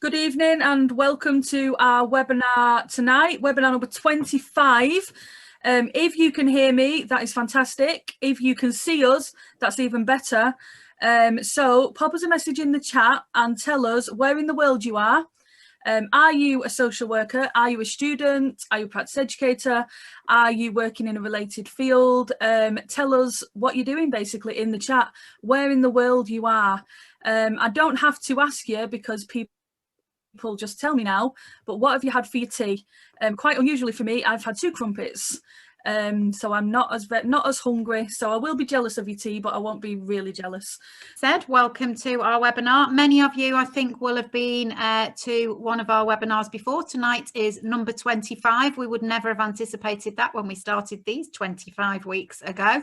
Good evening and welcome to our webinar tonight, webinar number 25. If you can hear me, that is fantastic. If you can see us, that's even better. So pop us a message in the chat and tell us where in the world you are. Are you a social worker? Are you a student? Are you a practice educator? Are you working in a related field? Tell us what you're doing basically in the chat, where in the world you are. I don't have to ask you because people just tell me now, but what have you had for your tea? Quite unusually for me, I've had 2 crumpets. So I'm not as hungry, so I will be jealous of your tea, but I won't be really jealous. Welcome to our webinar. Many of you, I think, will have been to one of our webinars before. Tonight is number 25. We would never have anticipated that when we started these 25 weeks ago.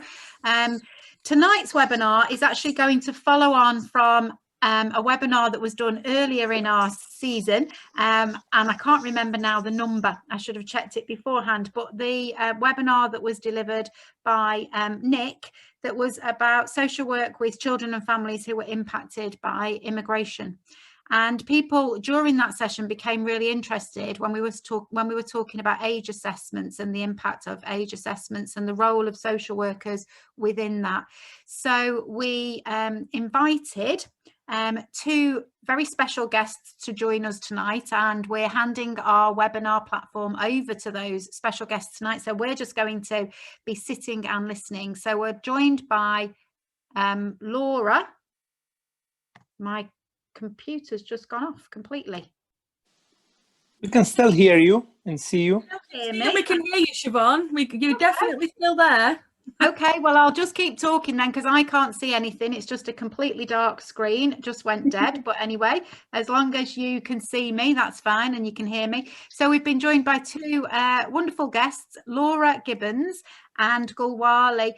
Tonight's webinar is actually going to follow on from a webinar that was done earlier in our season, and I can't remember now the number. I should have checked it beforehand, but the webinar that was delivered by Nick, that was about social work with children and families who were impacted by immigration. And people during that session became really interested when we were talking about age assessments and the impact of age assessments and the role of social workers within that. So we invited 2 very special guests to join us tonight, and we're handing our webinar platform over to those special guests tonight. So we're just going to be sitting and listening. So we're joined by Laura. My computer's just gone off completely. We can still hear you and see you. We can hear you, Siobhan. You're definitely still there. Okay, well, I'll just keep talking then, because I can't see anything. It's just a completely dark screen. It just went dead. But anyway, as long as you can see me, that's fine, and you can hear me. So we've been joined by 2 wonderful guests, Laura Gibbons and Gulwali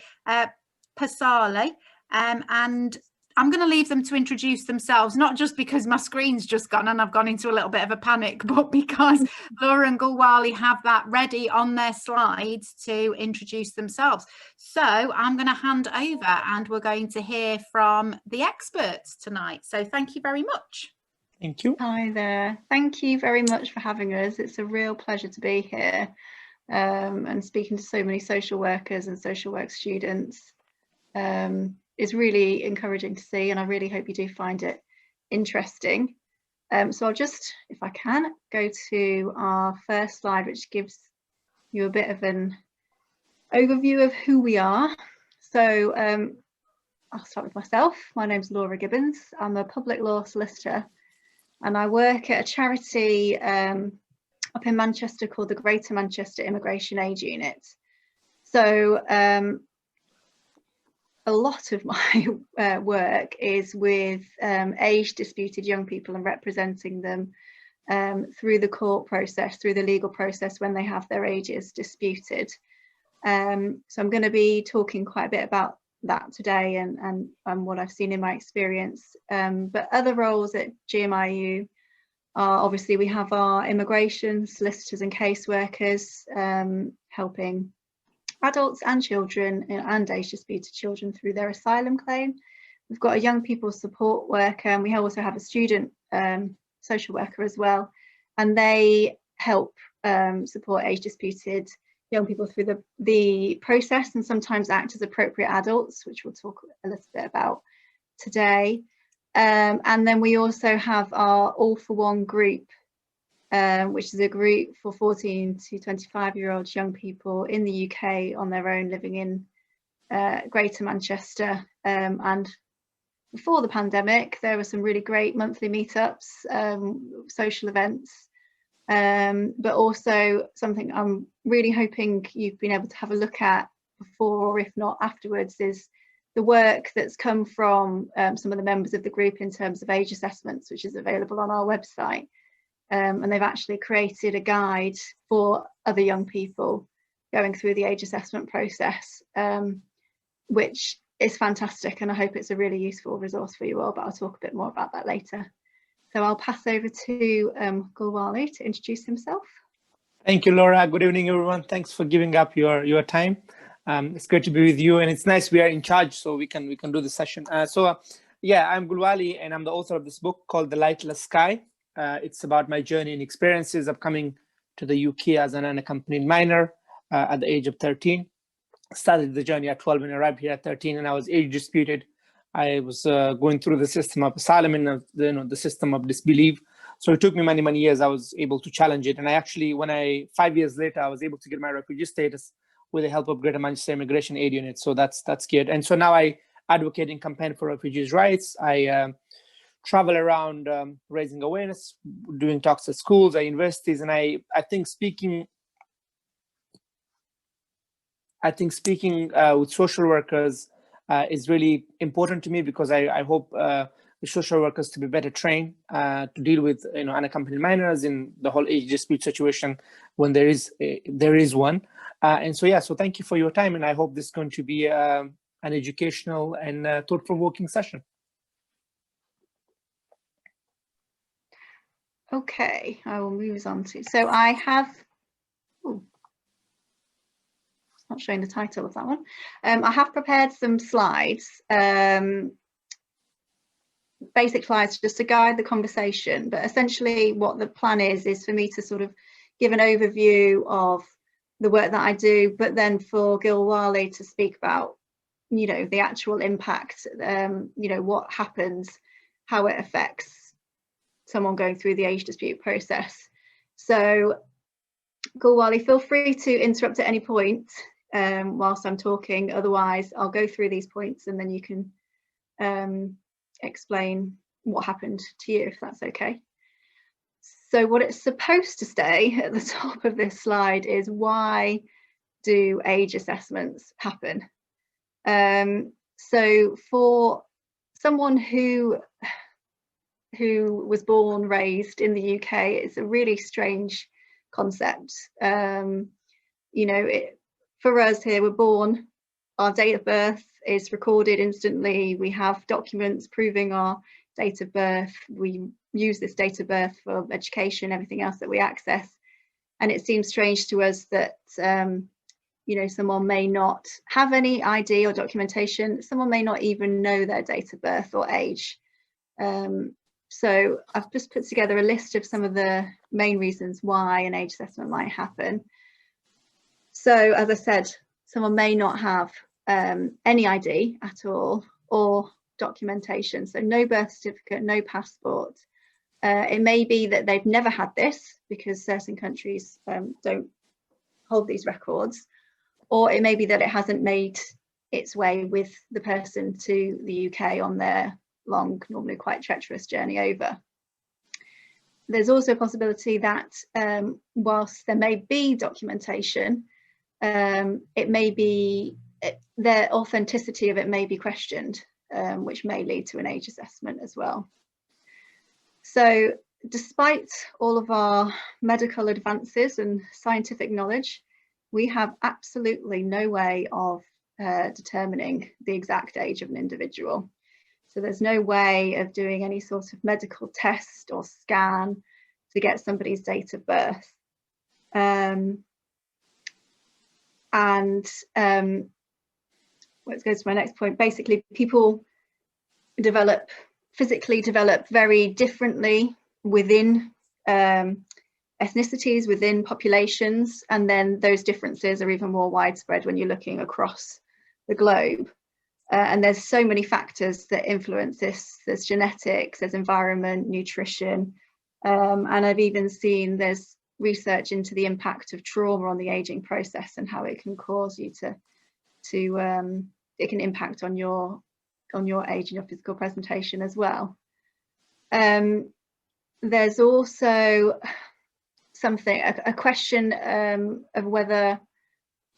Passarlay, and I'm going to leave them to introduce themselves, not just because my screen's just gone and I've gone into a little bit of a panic, but because Laura and Gulwali have that ready on their slides to introduce themselves. So I'm going to hand over and we're going to hear from the experts tonight. So thank you very much. Thank you. Hi there. Thank you very much for having us. It's a real pleasure to be here and speaking to so many social workers and social work students. Is really encouraging to see, and I really hope you do find it interesting. So I'll just, if I can, go to our first slide, which gives you a bit of an overview of who we are. So I'll start with myself. My name's Laura Gibbons. I'm a public law solicitor, and I work at a charity up in Manchester called the Greater Manchester Immigration Aid Unit. So a lot of my work is with age disputed young people and representing them through the court process, through the legal process when they have their ages disputed. So I'm going to be talking quite a bit about that today and what I've seen in my experience. But other roles at GMIU are, obviously we have our immigration solicitors and caseworkers helping adults and children and age disputed children through their asylum claim. We've got a young people support worker, and we also have a student social worker as well, and they help support age disputed young people through the process and sometimes act as appropriate adults, which we'll talk a little bit about today. And then we also have our All for One group, which is a group for 14 to 25-year-old young people in the UK on their own, living in Greater Manchester. And before the pandemic, there were some really great monthly meetups, social events, but also something I'm really hoping you've been able to have a look at before, or if not afterwards, is the work that's come from some of the members of the group in terms of age assessments, which is available on our website. And they've actually created a guide for other young people going through the age assessment process, which is fantastic, and I hope it's a really useful resource for you all, but I'll talk a bit more about that later. So I'll pass over to Gulwali to introduce himself. Thank you, Laura. Good evening, everyone. Thanks for giving up your time. It's great to be with you, and it's nice we are in charge, so we can do the session. Yeah, I'm Gulwali, and I'm the author of this book called The Lightless Sky. It's about my journey and experiences of coming to the UK as an unaccompanied minor at the age of 13. Started the journey at 12 and arrived here at 13, and I was age disputed. I was going through the system of asylum and the system of disbelief. So it took me many, many years. I was able to challenge it. And I actually, 5 years later, I was able to get my refugee status with the help of Greater Manchester Immigration Aid Unit. So that's good. And so now I advocate and campaign for refugees' rights. I travel around raising awareness, doing talks at schools, at universities, and I think speaking with social workers is really important to me, because I hope the social workers to be better trained to deal with unaccompanied minors in the whole age dispute situation when there is one. And so thank you for your time, and I hope this is going to be an educational and thought-provoking session. Okay, I will move on to, so I have, it's not showing the title of that one. I have prepared some slides, basic slides just to guide the conversation, but essentially what the plan is for me to sort of give an overview of the work that I do, but then for Gulwali to speak about, the actual impact, what happens, how it affects someone going through the age dispute process. So Gulwali, feel free to interrupt at any point whilst I'm talking. Otherwise, I'll go through these points and then you can explain what happened to you, if that's okay. So what it's supposed to say at the top of this slide is, why do age assessments happen? So for someone who was born, raised in the UK, it's a really strange concept. For us here, we're born, our date of birth is recorded instantly. We have documents proving our date of birth. We use this date of birth for education, everything else that we access. And it seems strange to us that someone may not have any ID or documentation. Someone may not even know their date of birth or age. So I've just put together a list of some of the main reasons why an age assessment might happen. So as I said, someone may not have any ID at all or documentation. So no birth certificate, no passport. It may be that they've never had this, because certain countries don't hold these records. Or it may be that it hasn't made its way with the person to the UK on their long, normally quite treacherous journey over. There's also a possibility that whilst there may be documentation, it may be the authenticity of it may be questioned, which may lead to an age assessment as well. So despite all of our medical advances and scientific knowledge, we have absolutely no way of determining the exact age of an individual. So there's no way of doing any sort of medical test or scan to get somebody's date of birth. Let's go to my next point. Basically, people physically develop very differently within ethnicities, within populations, and then those differences are even more widespread when you're looking across the globe. And there's so many factors that influence this. There's genetics, there's environment, nutrition, and I've even seen there's research into the impact of trauma on the aging process and how it can cause you it can impact on your age and your physical presentation as well. There's also a question of whether,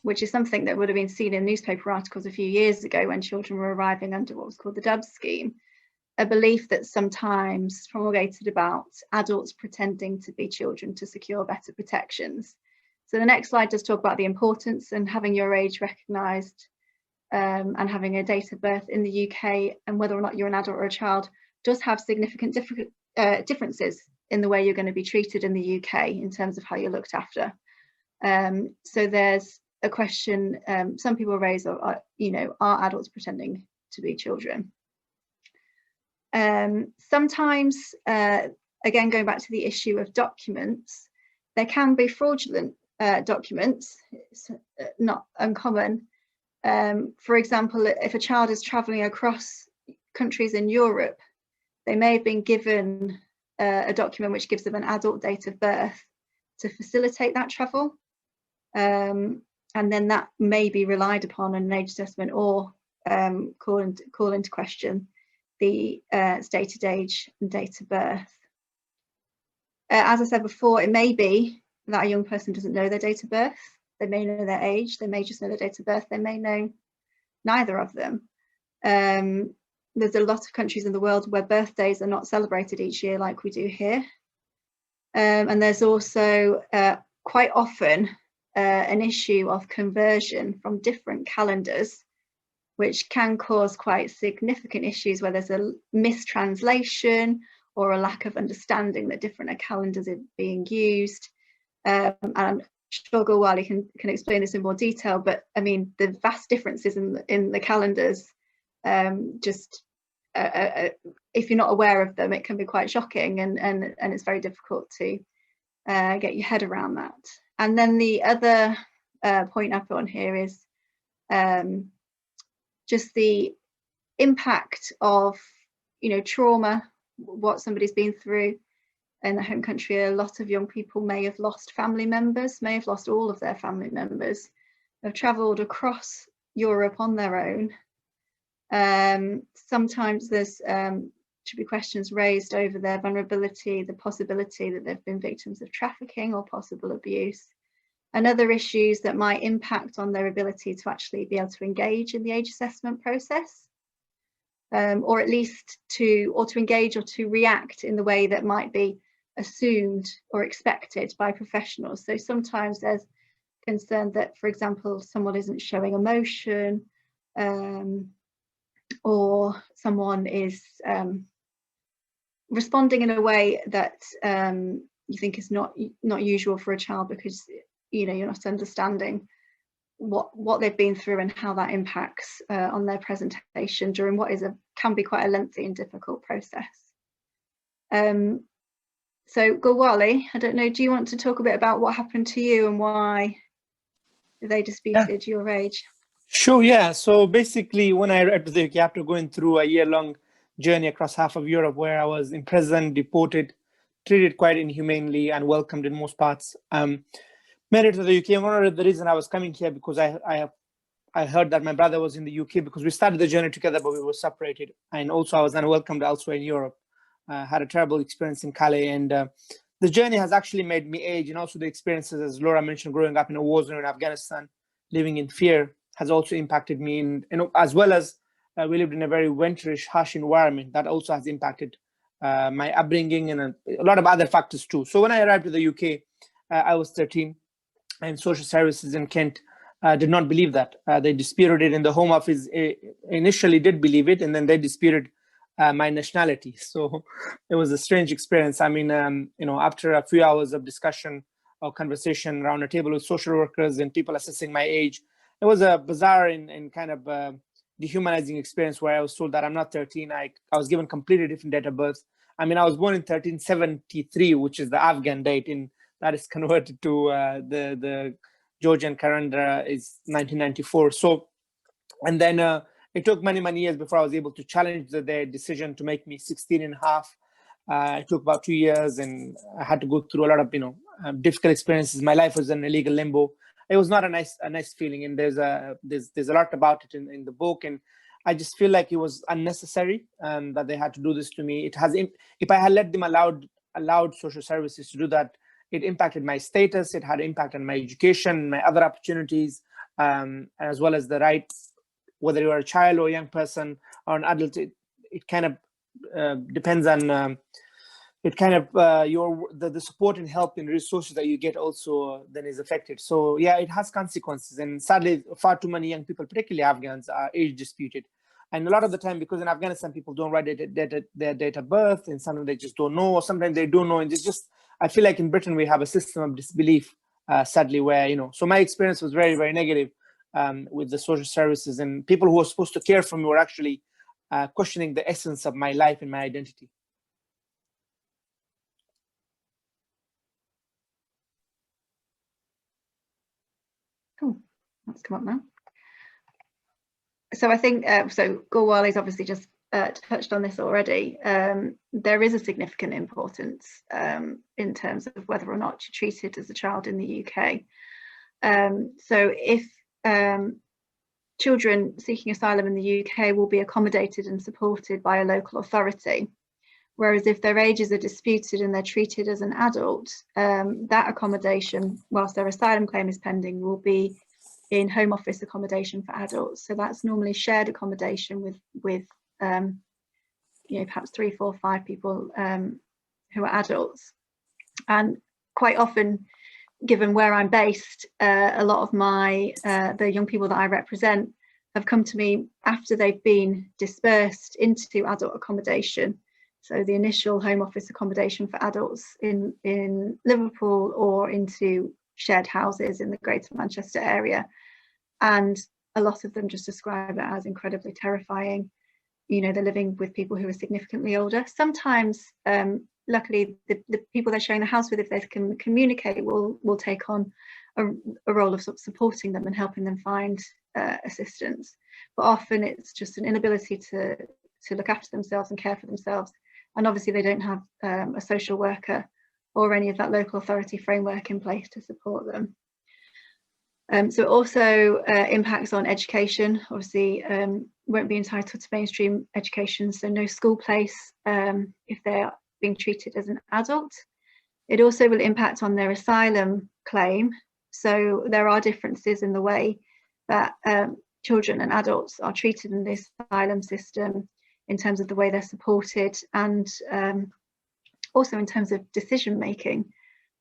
which is something that would have been seen in newspaper articles a few years ago when children were arriving under what was called the Dubs scheme, a belief that sometimes promulgated about adults pretending to be children to secure better protections. So the next slide does talk about the importance and having your age recognised and having a date of birth in the UK, and whether or not you're an adult or a child does have significant differences in the way you're going to be treated in the UK in terms of how you're looked after. So there's a question some people raise, are adults pretending to be children? Sometimes again, going back to the issue of documents, there can be fraudulent documents. It's not uncommon. For example, if a child is travelling across countries in Europe, they may have been given a document which gives them an adult date of birth to facilitate that travel. And then that may be relied upon in an age assessment, or call into question the stated age and date of birth. As I said before, it may be that a young person doesn't know their date of birth. They may know their age, they may just know their date of birth, they may know neither of them. There's a lot of countries in the world where birthdays are not celebrated each year like we do here. And there's also quite often an issue of conversion from different calendars, which can cause quite significant issues where there's a mistranslation or a lack of understanding that different calendars are being used. And I'm sure Gulwali can explain this in more detail, but I mean, the vast differences in the calendars, if you're not aware of them, it can be quite shocking, and it's very difficult to get your head around that. And then the other point I put on here is just the impact of, trauma, what somebody's been through in their home country. A lot of young people may have lost family members, may have lost all of their family members, have travelled across Europe on their own. Sometimes there's should be questions raised over their vulnerability, the possibility that they've been victims of trafficking or possible abuse, and other issues that might impact on their ability to actually be able to engage in the age assessment process, or at least to engage or to react in the way that might be assumed or expected by professionals. So sometimes there's concern that, for example, someone isn't showing emotion, or someone is responding in a way that you think is not usual for a child, because you're not understanding what they've been through and how that impacts on their presentation during what can be quite a lengthy and difficult process. So Gulwali, I don't know, do you want to talk a bit about what happened to you and why they disputed your age? Sure, yeah. So basically, when I arrived to the UK after going through a year-long journey across half of Europe, where I was imprisoned, deported, treated quite inhumanely, and welcomed in most parts, made it to the UK. And one of the reasons I was coming here, because I heard that my brother was in the UK, because we started the journey together, but we were separated. And also I was unwelcomed elsewhere in Europe. Had a terrible experience in Calais, and the journey has actually made me age, and also the experiences, as Laura mentioned, growing up in a war zone in Afghanistan, living in fear, has also impacted me, as well as we lived in a very winterish, harsh environment that also has impacted my upbringing, and a lot of other factors too. So when I arrived to the UK, I was 13, and social services in Kent did not believe that. They disputed it, and the Home Office initially did believe it, and then they disputed my nationality. So it was a strange experience. I mean, after a few hours of discussion or conversation around a table with social workers and people assessing my age, it was a bizarre and kind of dehumanizing experience, where I was told that I'm not 13. I was given completely different date of birth. I mean, I was born in 1373, which is the Afghan date, and that is converted to the Georgian calendar is 1994. So, and then it took many, many years before I was able to challenge their decision to make me 16 and a half. It took about 2 years, and I had to go through a lot of, difficult experiences. My life was in a legal limbo. It was not a nice feeling, and there's a lot about it in the book, and I just feel like it was unnecessary that they had to do this to me. If I had let them allowed social services to do that, it impacted my status. It had impact on my education, my other opportunities, as well as the rights, whether you're a child or a young person or an adult. It kind of depends on the support and help and resources that you get also then is affected. So yeah, it has consequences, and sadly far too many young people, particularly Afghans, are age disputed. And a lot of the time, because in Afghanistan people don't write their date of birth, and sometimes they just don't know, or sometimes they do know, and it's just, I feel like in Britain we have a system of disbelief, sadly, where so my experience was very, very negative with the social services, and people who were supposed to care for me were actually questioning the essence of my life and my identity. That's come up now. So I think, so Gulwali's obviously just touched on this already. There is a significant importance in terms of whether or not you're treated as a child in the UK. So if children seeking asylum in the UK will be accommodated and supported by a local authority, whereas if their ages are disputed and they're treated as an adult, that accommodation, whilst their asylum claim is pending, will be in Home Office accommodation for adults. So that's normally shared accommodation with you know, perhaps 3, 4, 5 people who are adults. And quite often, given where I'm based, a lot of my the young people that I represent have come to me after they've been dispersed into adult accommodation. So the initial Home Office accommodation for adults in Liverpool, or into shared houses in the Greater Manchester area. And a lot of them just describe it as incredibly terrifying. You know, they're living with people who are significantly older. Sometimes, luckily, the people they're sharing the house with, if they can communicate, will take on a role of sort of supporting them and helping them find assistance. But often it's just an inability to look after themselves and care for themselves. And obviously they don't have a social worker or any of that local authority framework in place to support them. So it also impacts on education. Obviously, won't be entitled to mainstream education, so no school place if they are being treated as an adult. It also will impact on their asylum claim. So there are differences in the way that children and adults are treated in the asylum system, in terms of the way they're supported, and also in terms of decision making,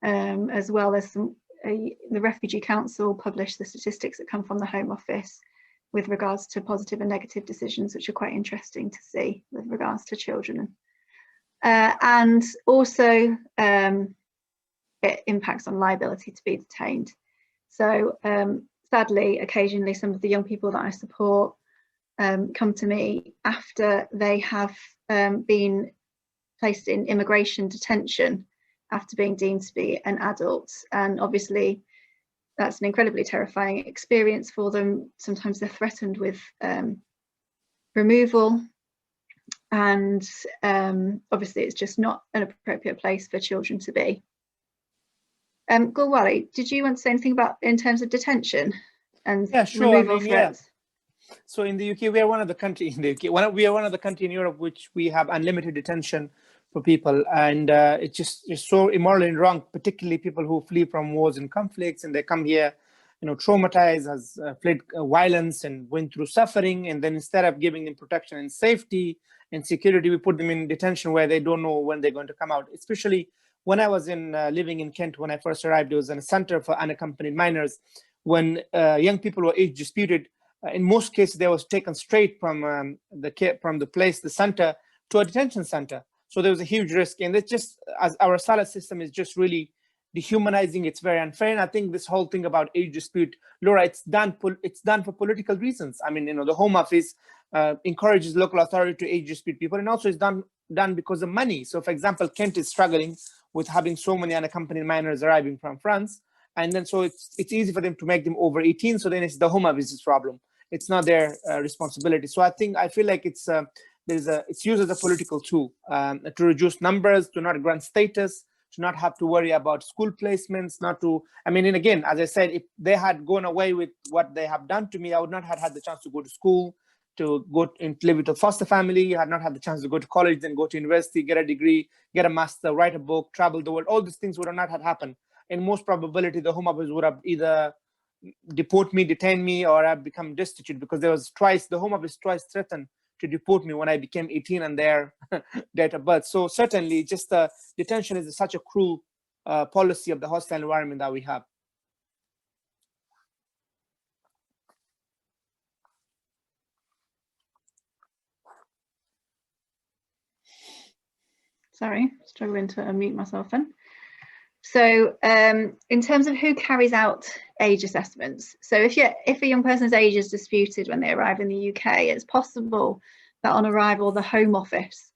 as well as the Refugee Council published the statistics that come from the Home Office with regards to positive and negative decisions, which are quite interesting to see with regards to children. And also it impacts on liability to be detained. So sadly, occasionally some of the young people that I support come to me after they have been placed in immigration detention after being deemed to be an adult. And obviously that's an incredibly terrifying experience for them. Sometimes they're threatened with removal, and obviously it's just not an appropriate place for children to be. Gulwali, did you want to say anything about in terms of detention and removal threats? Yeah. So in the UK, we are one of the countries in the UK. We are one of the countries in Europe which we have unlimited detention for people, and it's just so immoral and wrong, particularly people who flee from wars and conflicts, and they come here, you know, traumatized, has fled violence and went through suffering, and then instead of giving them protection and safety and security, we put them in detention where they don't know when they're going to come out. Especially when I was living in Kent, when I first arrived, it was in a center for unaccompanied minors. When young people were age disputed, in most cases they was taken straight from the center to a detention center. So there was a huge risk, and it's just, as our asylum system is just really dehumanizing. It's very unfair, and I think this whole thing about age dispute, Laura, it's done for political reasons. I mean, you know, the Home Office encourages local authority to age dispute people, and also it's done because of money. So, for example, Kent is struggling with having so many unaccompanied minors arriving from France, and then so it's easy for them to make them over 18. So then it's the Home Office's problem. It's not their responsibility. So I feel like it's used as a political tool to reduce numbers, to not grant status, to not have to worry about school placements, not to, I mean, and again, as I said, if they had gone away with what they have done to me, I would not have had the chance to go to school, to go and live with a foster family. I had not had the chance to go to college, then go to university, get a degree, get a master, write a book, travel the world. All these things would have not had happened. In most probability, the Home Office would have either deport me, detain me, or I've become destitute, because the Home Office twice threatened to deport me when I became 18 and their date of birth. So certainly just detention is such a cruel policy of the hostile environment that we have. Sorry, struggling to unmute myself then. So in terms of who carries out age assessments, so if a young person's age is disputed when they arrive in the UK, it's possible that on arrival the Home Office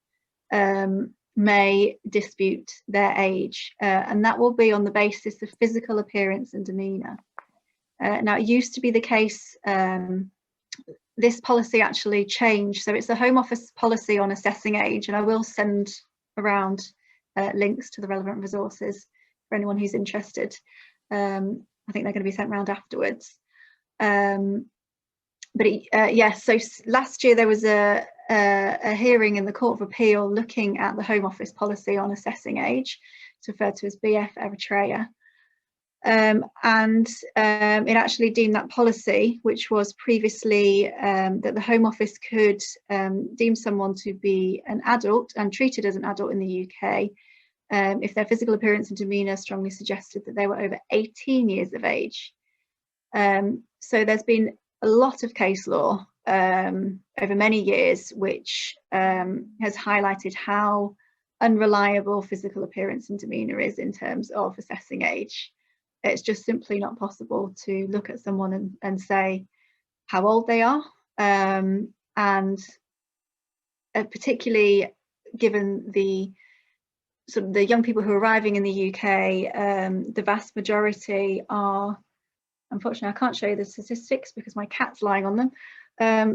may dispute their age, and that will be on the basis of physical appearance and demeanour. Now, it used to be the case, this policy actually changed. So it's the Home Office policy on assessing age, and I will send around links to the relevant resources for anyone who's interested. I think they're going to be sent around afterwards. Yes, so last year there was a hearing in the Court of Appeal looking at the Home Office policy on assessing age. It's referred to as BF Eritrea. It actually deemed that policy, which was previously that the Home Office could deem someone to be an adult and treated as an adult in the UK if their physical appearance and demeanour strongly suggested that they were over 18 years of age. So there's been a lot of case law over many years which has highlighted how unreliable physical appearance and demeanour is in terms of assessing age. It's just simply not possible to look at someone and say how old they are, and particularly given the sort of the young people who are arriving in the UK, the vast majority are, unfortunately I can't show you the statistics because my cat's lying on them,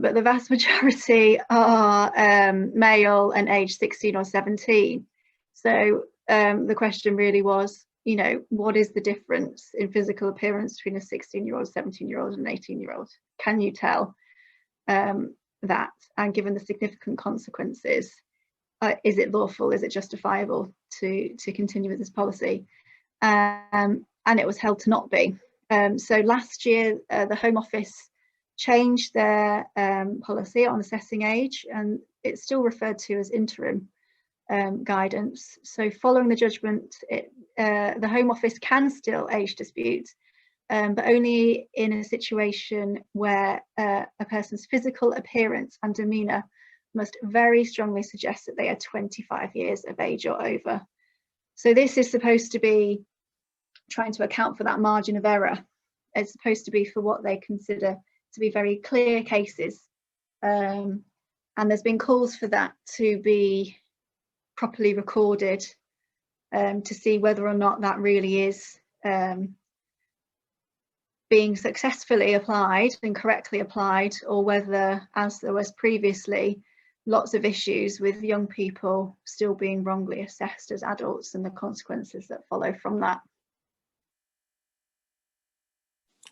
but the vast majority are male and aged 16 or 17. So the question really was, you know, what is the difference in physical appearance between a 16-year-old, 17-year-old and an 18-year-old? Can you tell that? And given the significant consequences, is it lawful? Is it justifiable to continue with this policy? And it was held to not be. So last year, the Home Office changed their policy on assessing age, and it's still referred to as interim guidance. So following the judgment, the Home Office can still age dispute, but only in a situation where a person's physical appearance and demeanour must very strongly suggest that they are 25 years of age or over. So this is supposed to be trying to account for that margin of error. It's supposed to be for what they consider to be very clear cases. And there's been calls for that to be properly recorded to see whether or not that really is being successfully applied and correctly applied, or whether, as there was previously, lots of issues with young people still being wrongly assessed as adults and the consequences that follow from that.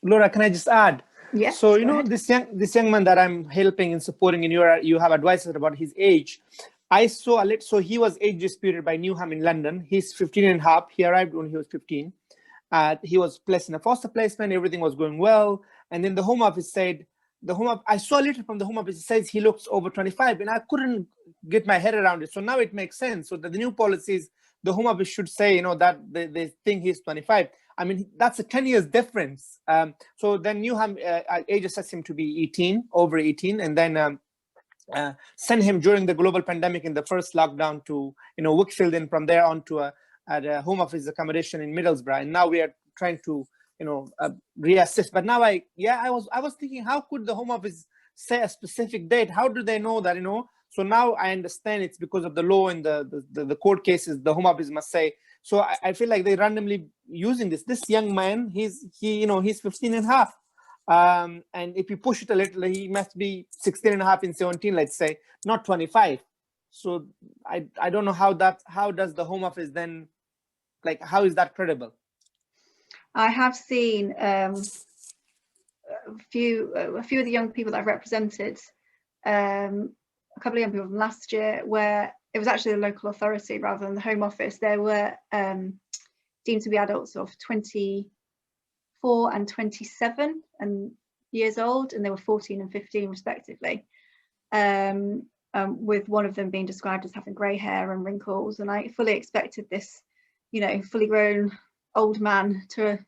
Laura, can I just add? Yes. So, you know, this young man that I'm helping and supporting, and you have advice about his age. I saw so he was age disputed by Newham in London. He's 15 and a half. He arrived when he was 15. He was placed in a foster placement. Everything was going well. And then the Home Office said, I saw a letter from the Home Office. It says he looks over 25, and I couldn't get my head around it. So now it makes sense. So that the new policies, the Home Office should say, you know, that they think he's 25. I mean, that's a 10 years difference. So then Newham age assessed him to be 18, over 18, and then send him during the global pandemic in the first lockdown to, you know, Wickfield, and from there on to a Home Office accommodation in Middlesbrough. And now we are trying to, you know, reassess. But now I was thinking, how could the Home Office say a specific date? How do they know that, you know? So now I understand it's because of the law and the court cases. The Home Office must say. So I feel like they're randomly using this. This young man, he's 15 and a half. And if you push it a little, he must be 16 and a half in 17, let's say, not 25. So I don't know how does the Home Office then, like, how is that credible? I have seen a few of the young people that I've represented, a couple of young people from last year, where it was actually the local authority rather than the Home Office. They were deemed to be adults of 24 and 27 years old, and they were 14 and 15 respectively, with one of them being described as having grey hair and wrinkles. And I fully expected this, you know, fully grown old man to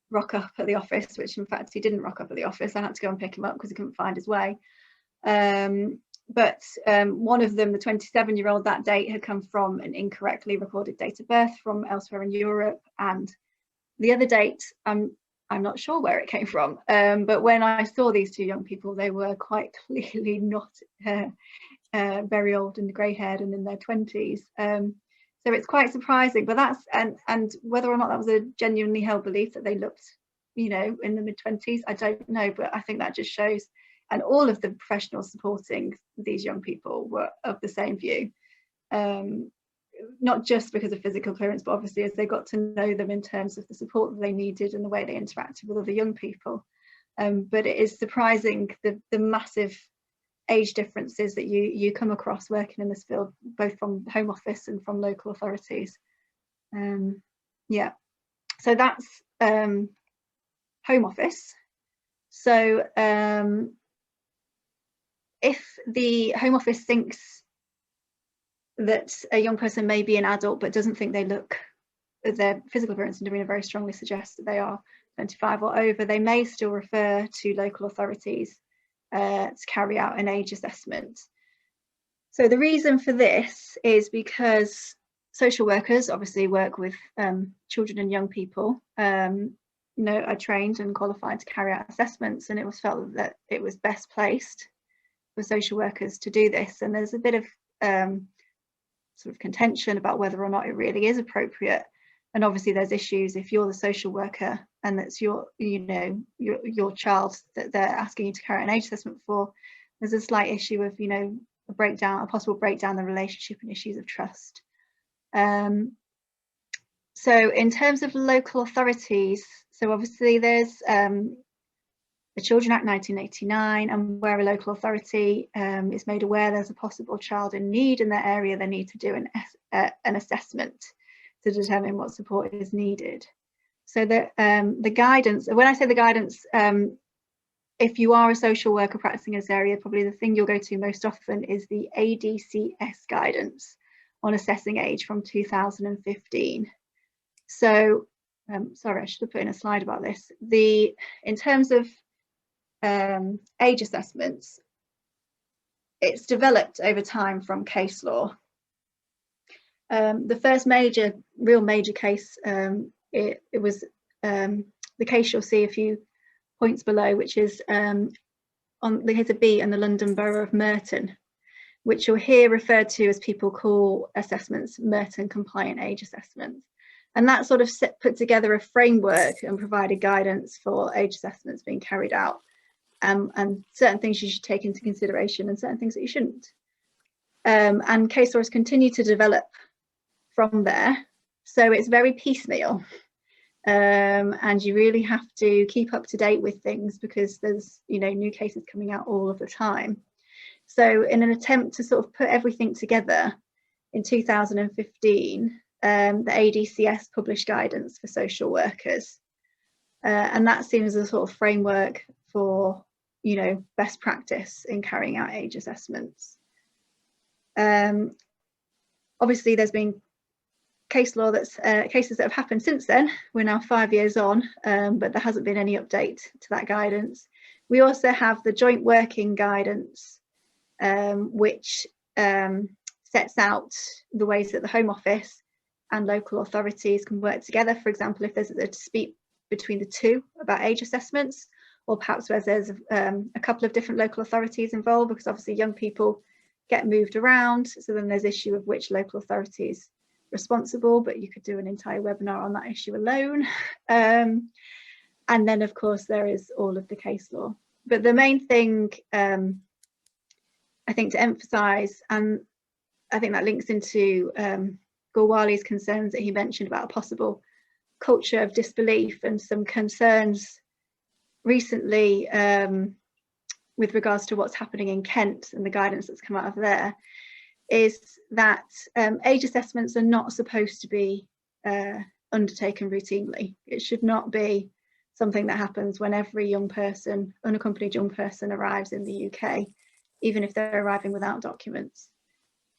rock up at the office, which in fact he didn't rock up at the office. I had to go and pick him up because he couldn't find his way. But one of them, the 27-year-old, that date had come from an incorrectly recorded date of birth from elsewhere in Europe, and the other date, I'm not sure where it came from. But when I saw these two young people, they were quite clearly not very old and grey-haired and in their 20s. So it's quite surprising. But that's and whether or not that was a genuinely held belief that they looked, you know, in the mid-20s, I don't know, but I think that just shows, and all of the professionals supporting these young people were of the same view, not just because of physical clearance, but obviously as they got to know them in terms of the support that they needed and the way they interacted with other young people. But it is surprising the massive age differences that you come across working in this field, both from Home Office and from local authorities. Yeah, so that's Home Office. So if the Home Office thinks that a young person may be an adult but doesn't think they look, their physical appearance and demeanour very strongly suggests that they are 25 or over, they may still refer to local authorities to carry out an age assessment. So the reason for this is because social workers obviously work with children and young people, you know, are trained and qualified to carry out assessments, and it was felt that it was best placed for social workers to do this. And there's a bit of sort of contention about whether or not it really is appropriate. And obviously there's issues if you're the social worker and that's your, you know, your child that they're asking you to carry out an age assessment for. There's a slight issue of, you know, a possible breakdown in the relationship and issues of trust. So in terms of local authorities, so obviously there's the Children Act 1989, and where a local authority is made aware there's a possible child in need in their area, they need to do an assessment to determine what support is needed. So the guidance, when I say the guidance, if you are a social worker practicing in this area, probably the thing you'll go to most often is the ADCS guidance on assessing age from 2015. So, sorry, I should have put in a slide about this. In terms of age assessments, it's developed over time from case law. The first real major case, it was the case you'll see a few points below, which is on the case of B and the London Borough of Merton, which you'll hear referred to as people call assessments Merton compliant age assessments. And that sort of put together a framework and provided guidance for age assessments being carried out, and certain things you should take into consideration and certain things that you shouldn't. And case law has continued to develop from there, so it's very piecemeal, and you really have to keep up to date with things because there's, you know, new cases coming out all of the time. So in an attempt to sort of put everything together, in 2015 the ADCS published guidance for social workers, and that seems a sort of framework for, you know, best practice in carrying out age assessments. Obviously there's been case law that's cases that have happened since then. We're now 5 years on, but there hasn't been any update to that guidance. We also have the joint working guidance, which sets out the ways that the Home Office and local authorities can work together. For example, if there's a dispute between the two about age assessments, or perhaps where there's a couple of different local authorities involved, because obviously young people get moved around, so then there's issue of which local authorities responsible, but you could do an entire webinar on that issue alone. And then of course there is all of the case law. But the main thing I think to emphasize, and I think that links into Gulwali's concerns that he mentioned about a possible culture of disbelief and some concerns recently with regards to what's happening in Kent and the guidance that's come out of there, is that age assessments are not supposed to be undertaken routinely. It should not be something that happens when every young person, unaccompanied young person, arrives in the UK, even if they're arriving without documents.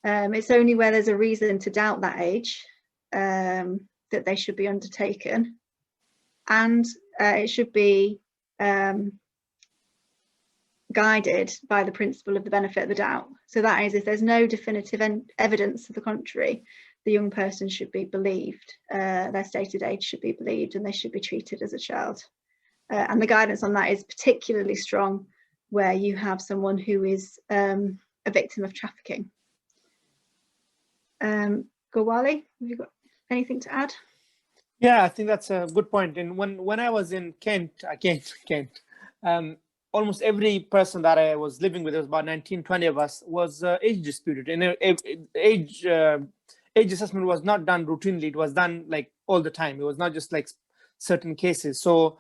It's only where there's a reason to doubt that age that they should be undertaken, and it should be guided by the principle of the benefit of the doubt. So that is, if there's no definitive evidence to the contrary, the young person should be believed, their stated age should be believed, and they should be treated as a child. And the guidance on that is particularly strong where you have someone who is a victim of trafficking. Gulwali, have you got anything to add? Yeah, I think that's a good point. And when I was in Kent, almost every person that I was living with, there was about 19, 20 of us, was age disputed. And age assessment was not done routinely. It was done like all the time. It was not just like certain cases. So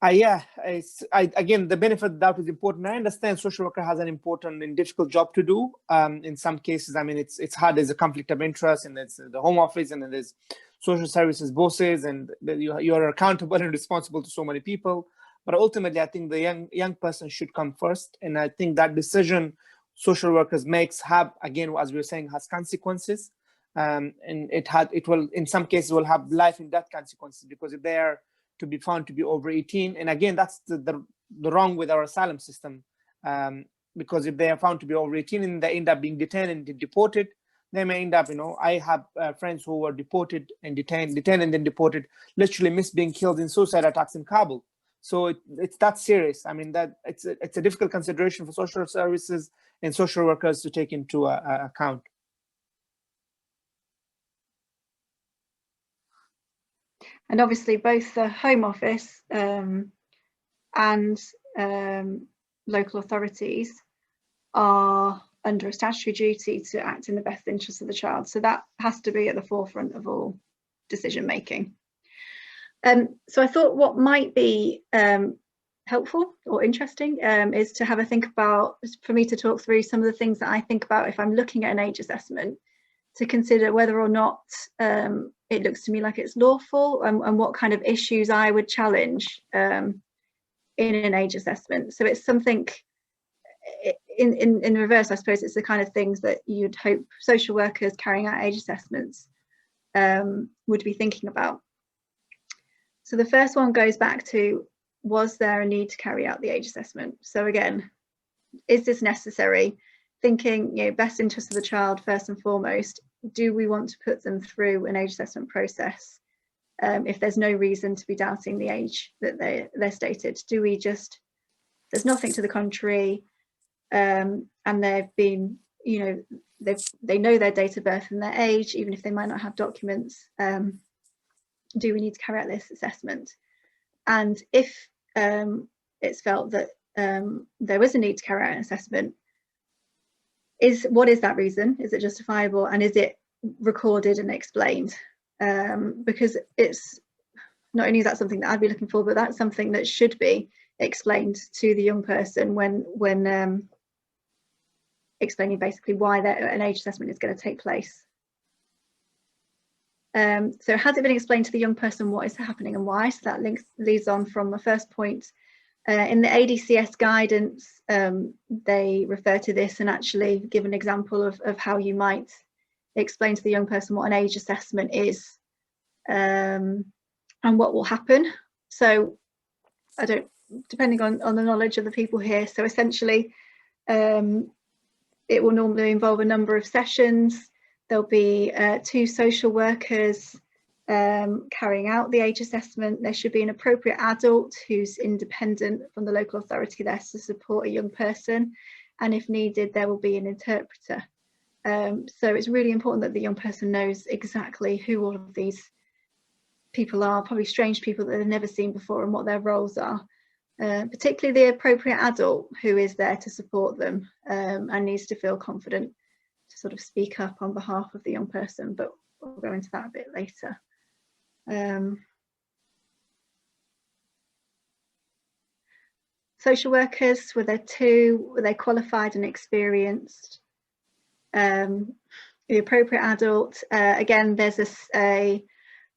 again, the benefit of the doubt is important. I understand social worker has an important and difficult job to do. In some cases, I mean, it's hard. There's a conflict of interest, and there's the home office, and then there's social services bosses, and you're accountable and responsible to so many people. But ultimately, I think the young person should come first, and I think that decision social workers makes again, as we were saying, has consequences, and it will in some cases will have life and death consequences, because if they are to be found to be over 18, and again, that's the wrong with our asylum system, because if they are found to be over 18 and they end up being detained and deported, they may end up, I have friends who were deported and detained and then deported, literally missed being killed in suicide attacks in Kabul. So it's that serious. I mean, that it's a difficult consideration for social services and social workers to take into account. And obviously both the Home Office and local authorities are under a statutory duty to act in the best interest of the child. So that has to be at the forefront of all decision making. So I thought what might be helpful or interesting is to have a think about, for me to talk through some of the things that I think about if I'm looking at an age assessment, to consider whether or not it looks to me like it's lawful, and what kind of issues I would challenge in an age assessment. So it's something in reverse, I suppose. It's the kind of things that you'd hope social workers carrying out age assessments would be thinking about. So the first one goes back to, was there a need to carry out the age assessment? So again, is this necessary? Thinking, best interest of the child first and foremost. Do we want to put them through an age assessment process if there's no reason to be doubting the age that they're stated? Do we just, there's nothing to the contrary, and they've been, they know their date of birth and their age, even if they might not have documents. Do we need to carry out this assessment? And if it's felt that there is a need to carry out an assessment, what is that reason? Is it justifiable, and is it recorded and explained? Because it's not only is that something that I'd be looking for, but that's something that should be explained to the young person when explaining basically why an age assessment is going to take place. So has it been explained to the young person what is happening and why? So that leads on from my first point. In the ADCS guidance, they refer to this and actually give an example of how you might explain to the young person what an age assessment is and what will happen. So depending on the knowledge of the people here, so essentially it will normally involve a number of sessions. There'll be 2 social workers carrying out the age assessment. There should be an appropriate adult who's independent from the local authority there to support a young person, and if needed there will be an interpreter. So it's really important that the young person knows exactly who all of these people are, probably strange people that they've never seen before, and what their roles are, particularly the appropriate adult who is there to support them and needs to feel confident to sort of speak up on behalf of the young person, but we'll go into that a bit later. Social workers, were they qualified and experienced? The appropriate adult, again, there's there's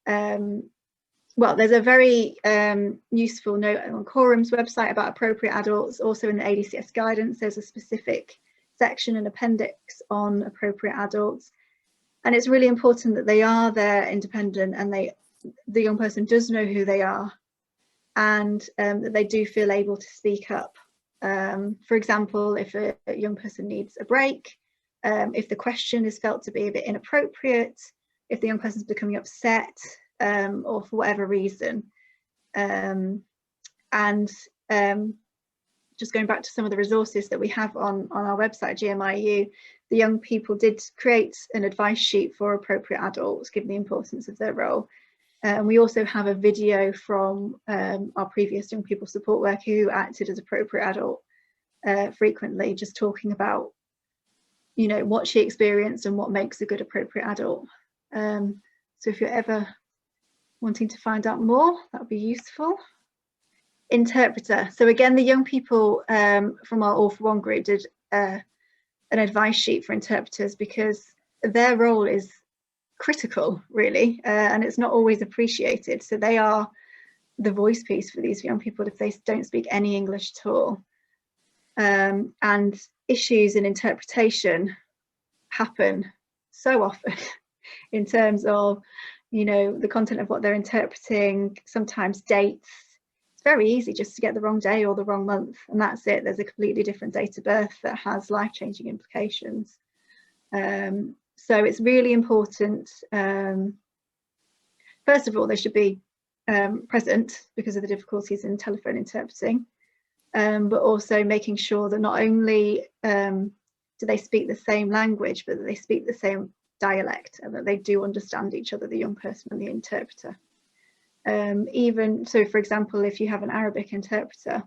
a very useful note on Quorum's website about appropriate adults. Also in the ADCS guidance, there's a specific section and appendix on appropriate adults, and it's really important that they are there independent, and the young person does know who they are, and that they do feel able to speak up. For example, if a young person needs a break, if the question is felt to be a bit inappropriate, if the young person's becoming upset, or for whatever reason. Just going back to some of the resources that we have on our website, GMIU, the young people did create an advice sheet for appropriate adults, given the importance of their role. We also have a video from our previous young people support worker who acted as appropriate adult frequently, just talking about, you know, what she experienced and what makes a good appropriate adult. So if you're ever wanting to find out more, that would be useful. Interpreter. So again, the young people from our All for One group did an advice sheet for interpreters, because their role is critical, really, and it's not always appreciated. So they are the voice piece for these young people if they don't speak any English at all. And issues in interpretation happen so often in terms of, you know, the content of what they're interpreting, sometimes dates. It's very easy just to get the wrong day or the wrong month, and that's it. There's a completely different date of birth that has life-changing implications. So it's really important. First of all, they should be present because of the difficulties in telephone interpreting, but also making sure that not only do they speak the same language, but that they speak the same dialect, and that they do understand each other, the young person and the interpreter. Even so, for example, if you have an Arabic interpreter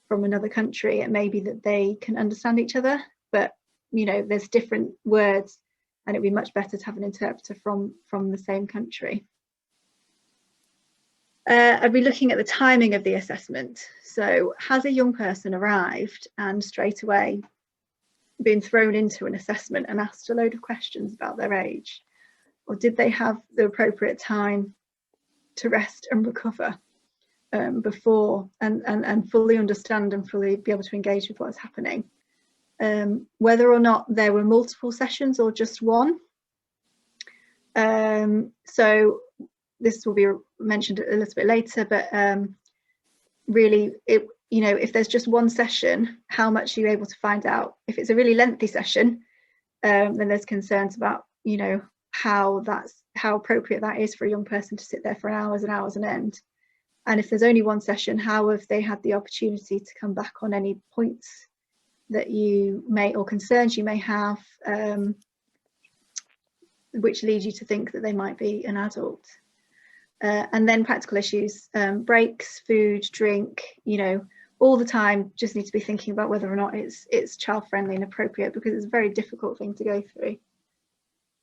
from another country, it may be that they can understand each other, but, you know, there's different words, and it'd be much better to have an interpreter from the same country. I'd be looking at the timing of the assessment. So has a young person arrived and straight away been thrown into an assessment and asked a load of questions about their age? Or did they have the appropriate time to rest and recover before and fully understand and fully be able to engage with what's happening? Whether or not there were multiple sessions or just one. So this will be mentioned a little bit later, but really, you know, if there's just one session, how much are you able to find out? If it's a really lengthy session, then there's concerns about, you know, how appropriate that is for a young person to sit there for hours and hours on end. And if there's only one session, how have they had the opportunity to come back on any points that you may, or concerns you may have, which lead you to think that they might be an adult. And then practical issues, breaks, food, drink, you know, all the time, just need to be thinking about whether or not it's child friendly and appropriate, because it's a very difficult thing to go through.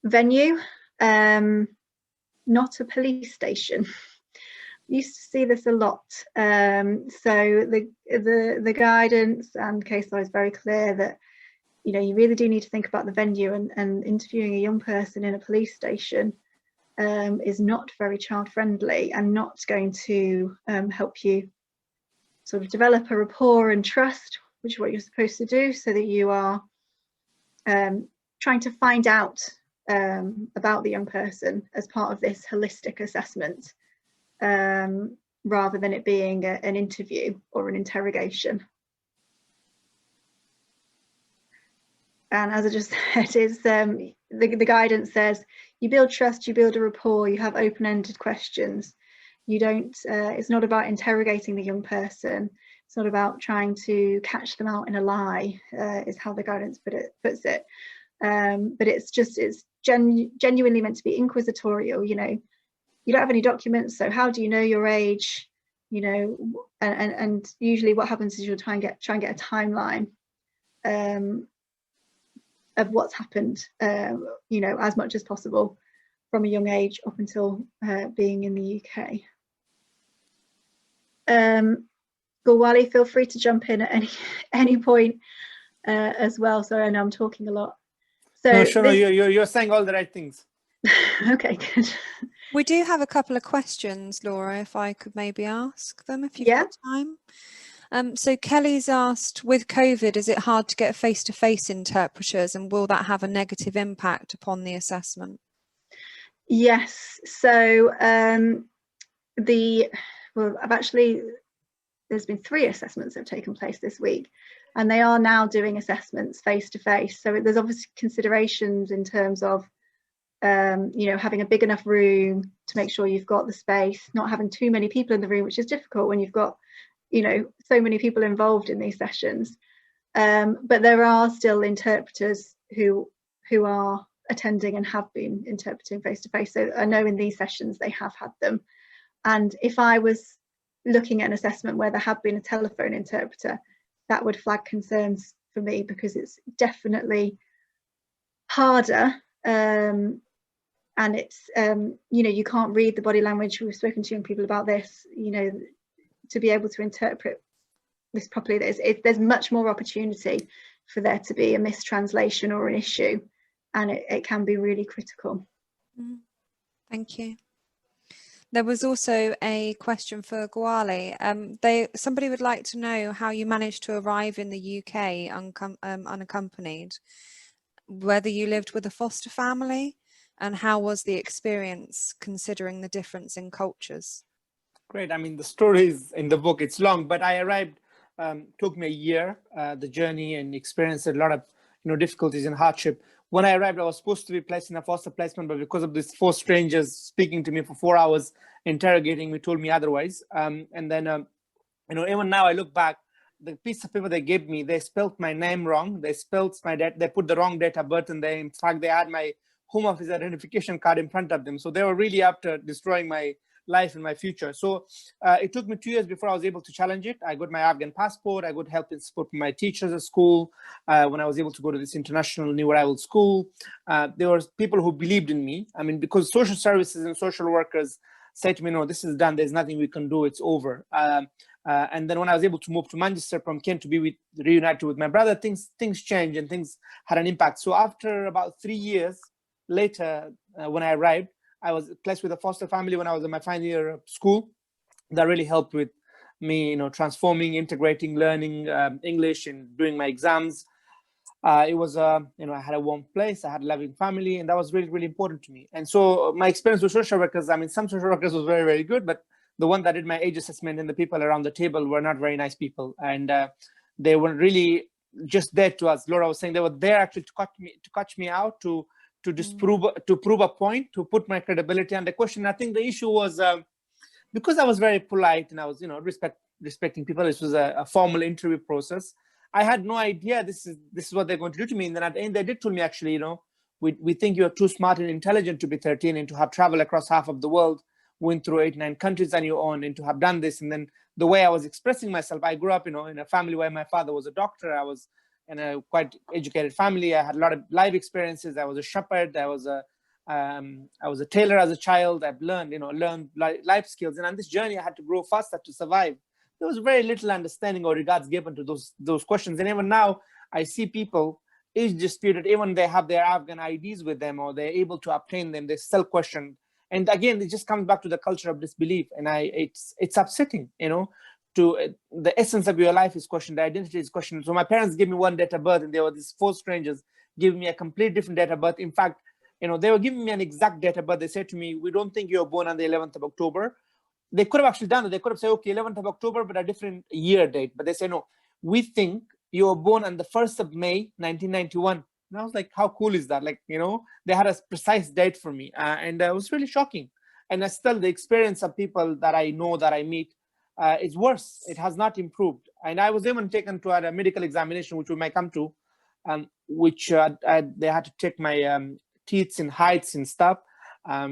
Venue, not a police station. Used to see this a lot. So the guidance and case law is very clear that, you know, you really do need to think about the venue, and interviewing a young person in a police station is not very child friendly and not going to help you sort of develop a rapport and trust, which is what you're supposed to do, so that you are trying to find out about the young person as part of this holistic assessment, rather than it being an interview or an interrogation. And as I just said, is the guidance says you build trust, you build a rapport, you have open-ended questions. You don't, it's not about interrogating the young person. It's not about trying to catch them out in a lie, is how the guidance puts it. But it's genuinely meant to be inquisitorial. You know, you don't have any documents, so how do you know your age? You know, and usually what happens is you'll try and get a timeline of what's happened, you know, as much as possible from a young age up until being in the UK. Gulwali, feel free to jump in at any point as well. Sorry, I know I'm talking a lot. So no, sure, you're saying all the right things. Okay, good. We do have a couple of questions, Laura, if I could maybe ask them if you've got time. So Kelly's asked, with COVID, is it hard to get face-to-face interpreters, and will that have a negative impact upon the assessment? Yes, so there's been 3 assessments that have taken place this week, and they are now doing assessments face-to-face. So there's obviously considerations in terms of you know, having a big enough room to make sure you've got the space, not having too many people in the room, which is difficult when you've got, you know, so many people involved in these sessions. But there are still interpreters who are attending and have been interpreting face to face. So I know in these sessions they have had them. And if I was looking at an assessment where there had been a telephone interpreter, that would flag concerns for me, because it's definitely harder, and it's you can't read the body language. We've spoken to young people about this, to be able to interpret this properly, there's much more opportunity for there to be a mistranslation or an issue, and it can be really critical. Thank you. There was also a question for Gulwali. Somebody would like to know how you managed to arrive in the UK unaccompanied, whether you lived with a foster family, and how was the experience considering the difference in cultures? Great. I mean, the story is in the book. It's long, but I arrived, took me a year, the journey, and experienced a lot of difficulties and hardship. When I arrived, I was supposed to be placed in a foster placement, but because of these 4 strangers speaking to me for 4 hours, interrogating me, told me otherwise. And then, even now I look back, the piece of paper they gave me, they spelled my name wrong. They spelled they put the wrong date of birth in there. In fact, they had my Home Office identification card in front of them. So they were really after destroying my life and my future. So it took me 2 years before I was able to challenge it. I got my Afghan passport. I got help and support from my teachers at school. When I was able to go to this international new arrival school, there were people who believed in me. I mean, because social services and social workers said to me, no, this is done. There's nothing we can do. It's over. And then when I was able to move to Manchester from Kent to be reunited with my brother, things changed and things had an impact. So after about 3 years later, when I arrived, I was placed with a foster family when I was in my final year of school. That really helped with me, transforming, integrating, learning English and doing my exams. It was, I had a warm place, I had a loving family, and that was really, really important to me. And so my experience with social workers, I mean, some social workers was very, very good, but the one that did my age assessment and the people around the table were not very nice people. And they were really just there to us. Laura was saying they were there actually to catch me out, to disprove, to prove a point, to put my credibility under question. I think the issue was because I was very polite and I was, respecting people. This was a formal interview process. I had no idea this is what they're going to do to me. And then at the end, they did tell me, actually, we think you're too smart and intelligent to be 13 and to have traveled across half of the world, went through 8-9 countries on your own, and to have done this. And then the way I was expressing myself, I grew up, in a family where my father was a doctor. I was in a quite educated family. I had a lot of life experiences. I was a shepherd. I was a tailor as a child. I've learned life skills. And on this journey, I had to grow faster to survive. There was very little understanding or regards given to those questions. And even now, I see people age disputed, even they have their Afghan IDs with them or they're able to obtain them, they still question. And again, it just comes back to the culture of disbelief. And it's upsetting, to the essence of your life is questioned, the identity is questioned. So my parents gave me one date of birth, and there were these 4 strangers giving me a completely different date of birth. In fact, they were giving me an exact date of birth. They said to me, we don't think you were born on the 11th of October. They could have actually done it. They could have said, okay, 11th of October, but a different year date. But they say, no, we think you were born on the 1st of May, 1991. And I was like, how cool is that? Like, they had a precise date for me. And it was really shocking. And still the experience of people that I know, that I meet, is worse. It has not improved. And I was even taken to a medical examination, which we might come to, which they had to check my teeth and heights and stuff,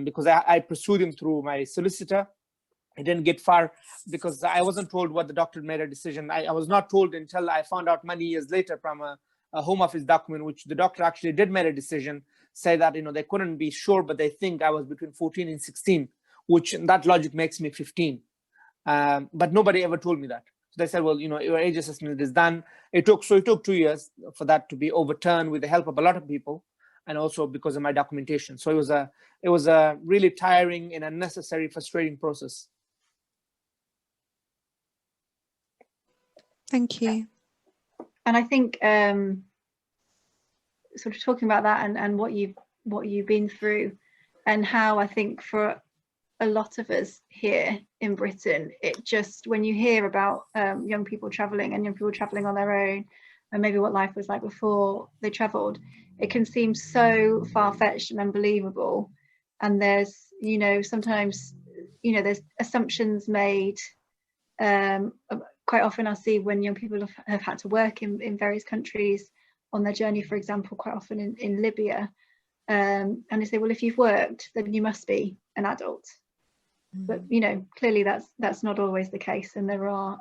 because I pursued him through my solicitor. I didn't get far because I wasn't told what the doctor made a decision. I was not told until I found out many years later from a Home Office document, which the doctor actually did make a decision, say that, they couldn't be sure, but they think I was between 14 and 16, which in that logic makes me 15. But nobody ever told me that. So they said, well, your age assessment is done. It took 2 years for that to be overturned with the help of a lot of people, and also because of my documentation. So it was a really tiring and unnecessary, frustrating process. Thank you. And I think sort of talking about that and what you've been through, and how I think for a lot of us here in Britain, it just, when you hear about young people travelling and young people travelling on their own, and maybe what life was like before they travelled, it can seem so far-fetched and unbelievable. And there's, sometimes, there's assumptions made. Quite often I see when young people have had to work in various countries on their journey, for example, quite often in Libya, and they say, well, if you've worked, then you must be an adult. But you know, clearly that's not always the case, and there are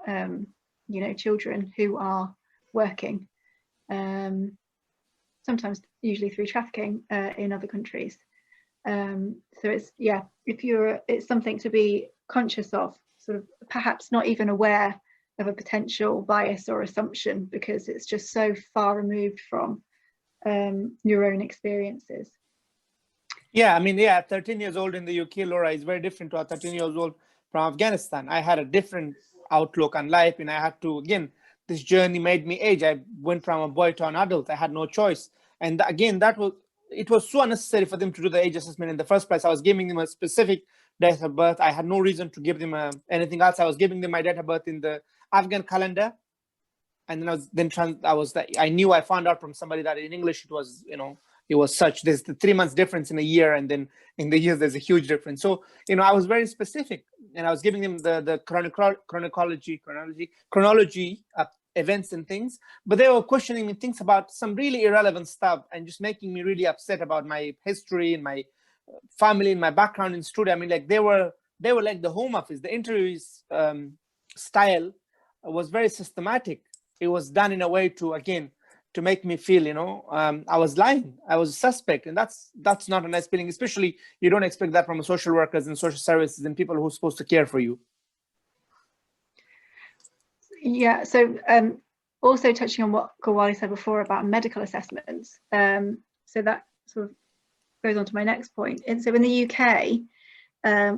you know, children who are working, sometimes usually through trafficking in other countries. So it's, yeah, it's something to be conscious of, sort of perhaps not even aware of a potential bias or assumption, because it's just so far removed from your own experiences. Yeah, I mean, yeah, 13 years old in the UK, Laura, is very different to a 13 years old from Afghanistan. I had a different outlook on life, and I had to, again, this journey made me age. I went from a boy to an adult. I had no choice. And again, it was so unnecessary for them to do the age assessment in the first place. I was giving them a specific date of birth. I had no reason to give them anything else. I was giving them my date of birth in the Afghan calendar. And then I knew, I found out from somebody that in English it was, you know, it was such, there's the 3 months difference in a year, and then in the years there's a huge difference. So, you know, I was very specific, and I was giving them the chronology of events and things, but they were questioning me things about some really irrelevant stuff and just making me really upset about my history and my family and my background in study. I mean, like they were like the Home Office. The interviews style was very systematic. It was done in a way to, again, to make me feel, you know, I was lying, I was a suspect, and that's not a nice feeling. Especially, you don't expect that from social workers and social services and people who are supposed to care for you. Yeah. So also touching on what Gulwali said before about medical assessments. So that sort of goes on to my next point. And so in the UK,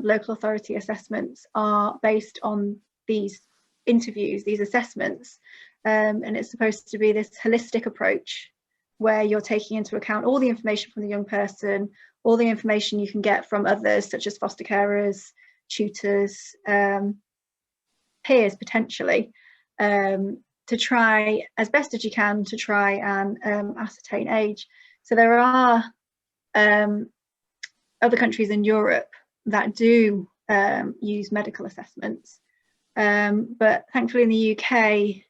local authority assessments are based on these interviews, these assessments. And it's supposed to be this holistic approach where you're taking into account all the information from the young person, all the information you can get from others, such as foster carers, tutors, peers potentially, to try as best as you can to try and ascertain age. So there are other countries in Europe that do use medical assessments, but thankfully in the UK,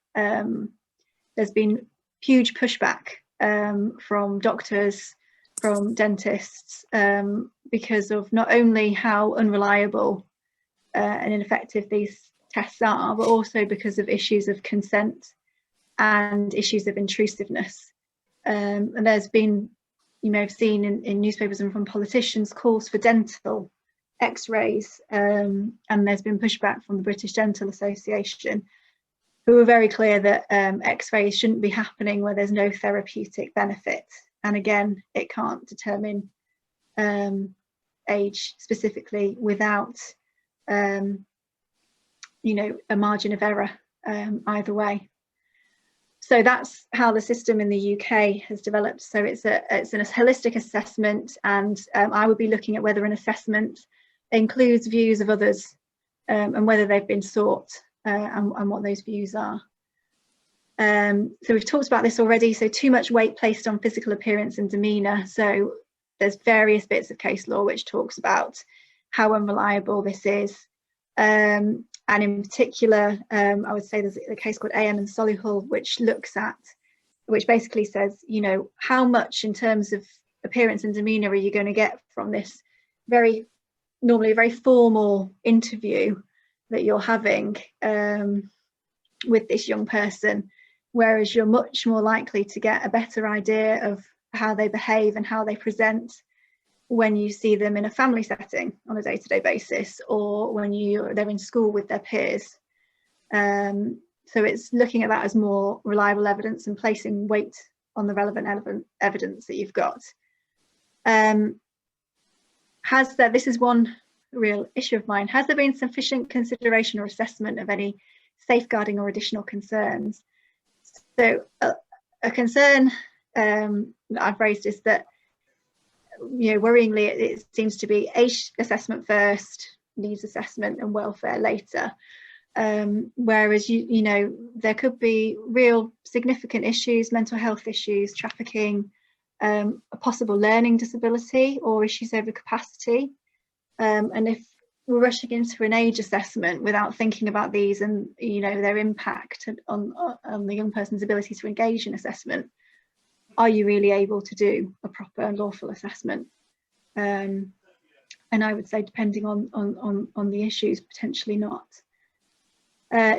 there's been huge pushback from doctors, from dentists, because of not only how unreliable and ineffective these tests are, but also because of issues of consent and issues of intrusiveness. And there's been, you may have seen in newspapers and from politicians, calls for dental x-rays, and there's been pushback from the British Dental Association, who were very clear that x-rays shouldn't be happening where there's no therapeutic benefit. And again, it can't determine age specifically without you know, a margin of error either way. So that's how the system in the UK has developed. So it's a holistic assessment, and I would be looking at whether an assessment includes views of others and whether they've been sought. And what those views are. So we've talked about this already. So too much weight placed on physical appearance and demeanour. So there's various bits of case law which talks about how unreliable this is. And in particular, I would say there's a case called AM and Solihull, which basically says, you know, how much in terms of appearance and demeanour are you going to get from this normally a very formal interview that you're having with this young person, whereas you're much more likely to get a better idea of how they behave and how they present when you see them in a family setting on a day-to-day basis, or when they're in school with their peers. So it's looking at that as more reliable evidence and placing weight on the relevant evidence that you've got. This is one real issue of mine. Has there been sufficient consideration or assessment of any safeguarding or additional concerns? So a concern that I've raised is that, you know, worryingly, it seems to be age assessment first, needs assessment and welfare later. Whereas, you know, there could be real significant issues, mental health issues, trafficking, a possible learning disability or issues over capacity. And if we're rushing into an age assessment without thinking about these and, you know, their impact on the young person's ability to engage in assessment, are you really able to do a proper and lawful assessment? And I would say, depending on the issues, potentially not.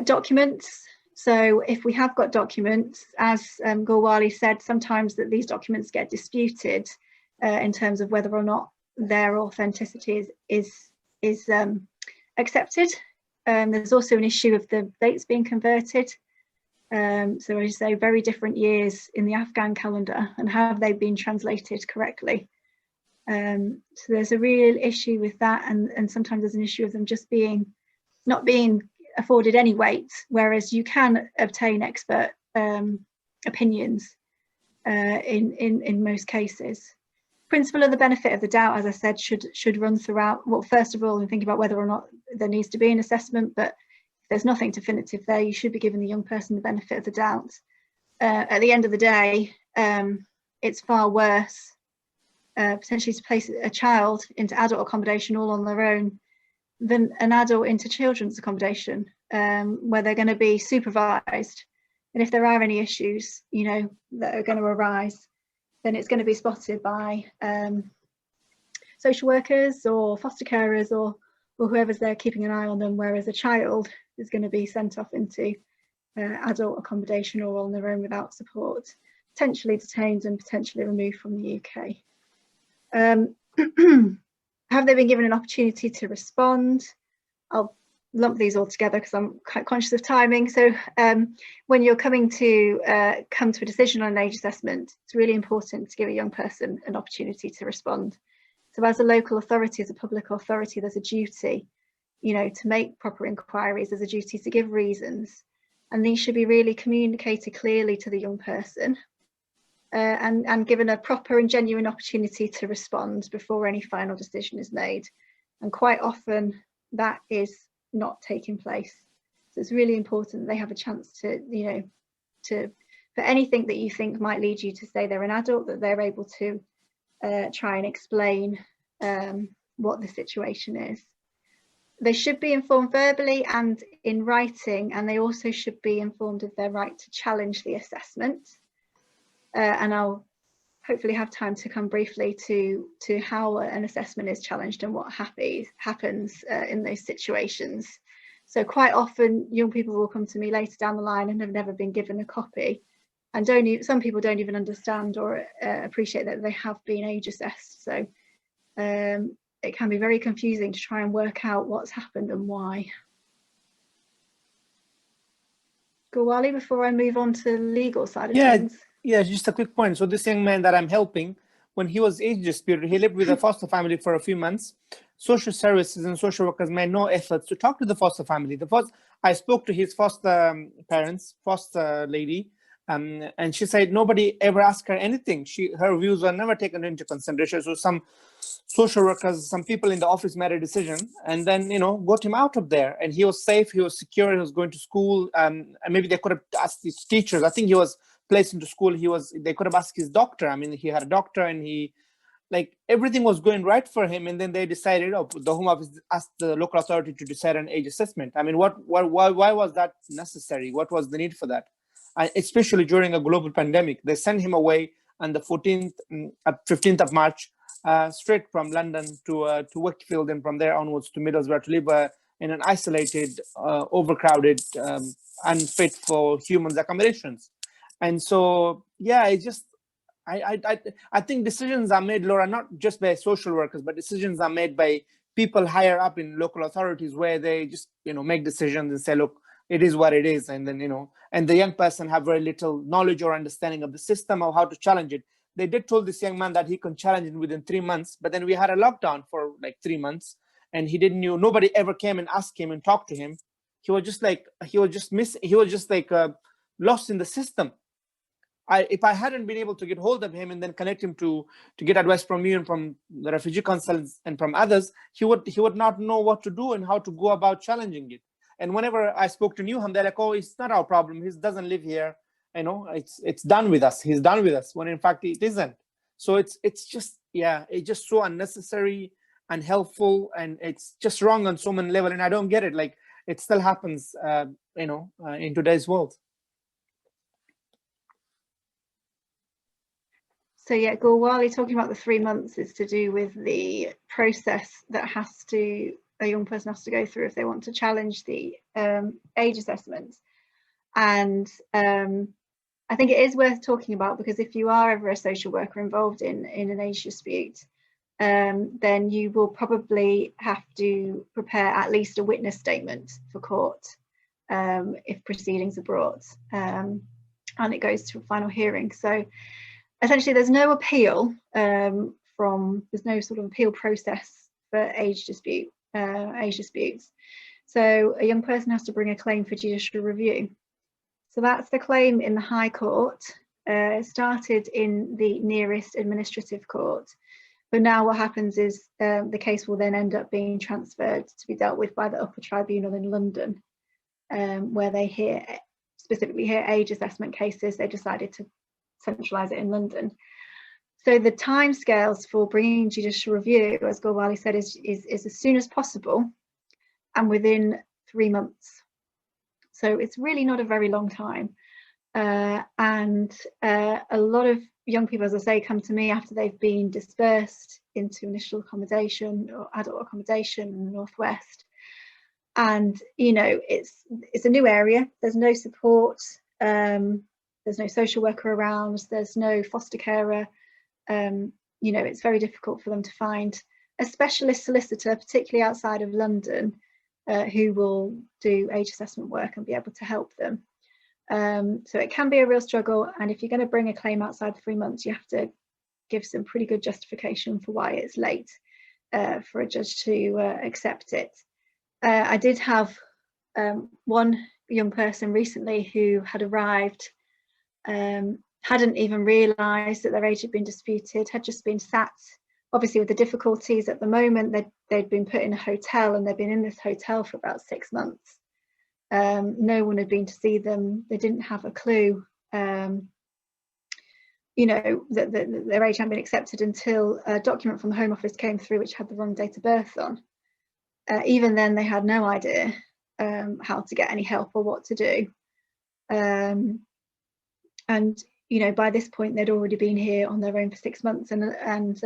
Documents. So if we have got documents, as Gulwali said, sometimes that these documents get disputed in terms of whether or not their authenticity is accepted. There's also an issue of the dates being converted. So as you say, very different years in the Afghan calendar, and have they been translated correctly? So there's a real issue with that, and sometimes there's an issue of them just not being afforded any weight, whereas you can obtain expert opinions in most cases. Principle of the benefit of the doubt, as I said, should run throughout. Well, first of all, and think about whether or not there needs to be an assessment, but if there's nothing definitive there, you should be giving the young person the benefit of the doubt. At the end of the day, it's far worse potentially to place a child into adult accommodation all on their own than an adult into children's accommodation, where they're going to be supervised. And if there are any issues, that are going to arise, then it's going to be spotted by social workers or foster carers or whoever's there keeping an eye on them, whereas a child is going to be sent off into adult accommodation or on their own without support, potentially detained and potentially removed from the UK. Have they been given an opportunity to respond? I'll lump these all together because I'm quite conscious of timing. So when you're coming to come to a decision on an age assessment, it's really important to give a young person an opportunity to respond. So as a local authority, as a public authority, there's a duty, to make proper inquiries. There's a duty to give reasons, and these should be really communicated clearly to the young person. And given a proper and genuine opportunity to respond before any final decision is made. And quite often that is not taking place. So it's really important that they have a chance to, for anything that you think might lead you to say they're an adult, that they're able to try and explain what the situation is. They should be informed verbally and in writing, and they also should be informed of their right to challenge the assessment. And I'll hopefully have time to come briefly to how an assessment is challenged and what happens in those situations. So quite often young people will come to me later down the line and have never been given a copy, and some people don't even understand or appreciate that they have been age assessed. So it can be very confusing to try and work out what's happened and why. Gulwali, before I move on to the legal side of things. Yeah, just a quick point. So this young man that I'm helping, when he was age disputed, he lived with a foster family for a few months. Social services and social workers made no efforts to talk to the foster family. I spoke to his foster parents, foster lady, and she said nobody ever asked her anything. Her views were never taken into consideration. So some social workers, some people in the office made a decision and then, got him out of there. And he was safe, he was secure, he was going to school. And maybe they could have asked his teachers. I think he was placed into school. They could have asked his doctor. I mean, he had a doctor and everything was going right for him. And then they decided, the Home Office asked the local authority to decide an age assessment. I mean, why was that necessary? What was the need for that? Especially during a global pandemic. They sent him away on the 15th of March, straight from London to Wakefield, and from there onwards to Middlesbrough to live in an isolated, overcrowded, unfit for humans accommodations. And so, I think decisions are made, Laura, not just by social workers, but decisions are made by people higher up in local authorities, where they just, make decisions and say, look, it is what it is. And then, and the young person have very little knowledge or understanding of the system or how to challenge it. They did told this young man that he can challenge it within 3 months, but then we had a lockdown for 3 months, and he didn't know. Nobody ever came and asked him and talked to him. He was just lost in the system. If I hadn't been able to get hold of him and then connect him to get advice from you and from the refugee consulants and from others, he would not know what to do and how to go about challenging it. And whenever I spoke to Newham, they're like, oh, it's not our problem. He doesn't live here. It's done with us. He's done with us, when in fact it isn't. So it's just so unnecessary, unhelpful, and it's just wrong on so many levels. And I don't get it. It still happens, in today's world. So yeah, Gulwali, talking about the 3 months, is to do with the process that a young person has to go through if they want to challenge the age assessment. And I think it is worth talking about, because if you are ever a social worker involved in an age dispute, then you will probably have to prepare at least a witness statement for court if proceedings are brought, and it goes to a final hearing. So essentially there's no appeal there's no sort of appeal process for age disputes. So a young person has to bring a claim for judicial review. So that's the claim in the High Court. Started in the nearest administrative court, but now what happens is the case will then end up being transferred to be dealt with by the Upper Tribunal in London, where they specifically hear age assessment cases. They decided to centralise it in London. So the timescales for bringing judicial review, as Gulwali said, is as soon as possible and within 3 months. So it's really not a very long time. And a lot of young people, as I say, come to me after they've been dispersed into initial accommodation or adult accommodation in the Northwest. And, you know, it's a new area. There's no support. There's no social worker around. There's no foster carer. You know, it's very difficult for them to find a specialist solicitor, particularly outside of London, who will do age assessment work and be able to help them. So it can be a real struggle, and if you're going to bring a claim outside the 3 months, you have to give some pretty good justification for why it's late for a judge to accept it. I did have one young person recently who had arrived, hadn't even realised that their age had been disputed, had just been sat, obviously with the difficulties at the moment. They'd been put in a hotel, and they'd been in this hotel for about 6 months. No one had been to see them. They didn't have a clue, you know, that their age hadn't been accepted until a document from the Home Office came through which had the wrong date of birth on. Even then, they had no idea how to get any help or what to do. And, you know, by this point, they'd already been here on their own for 6 months. And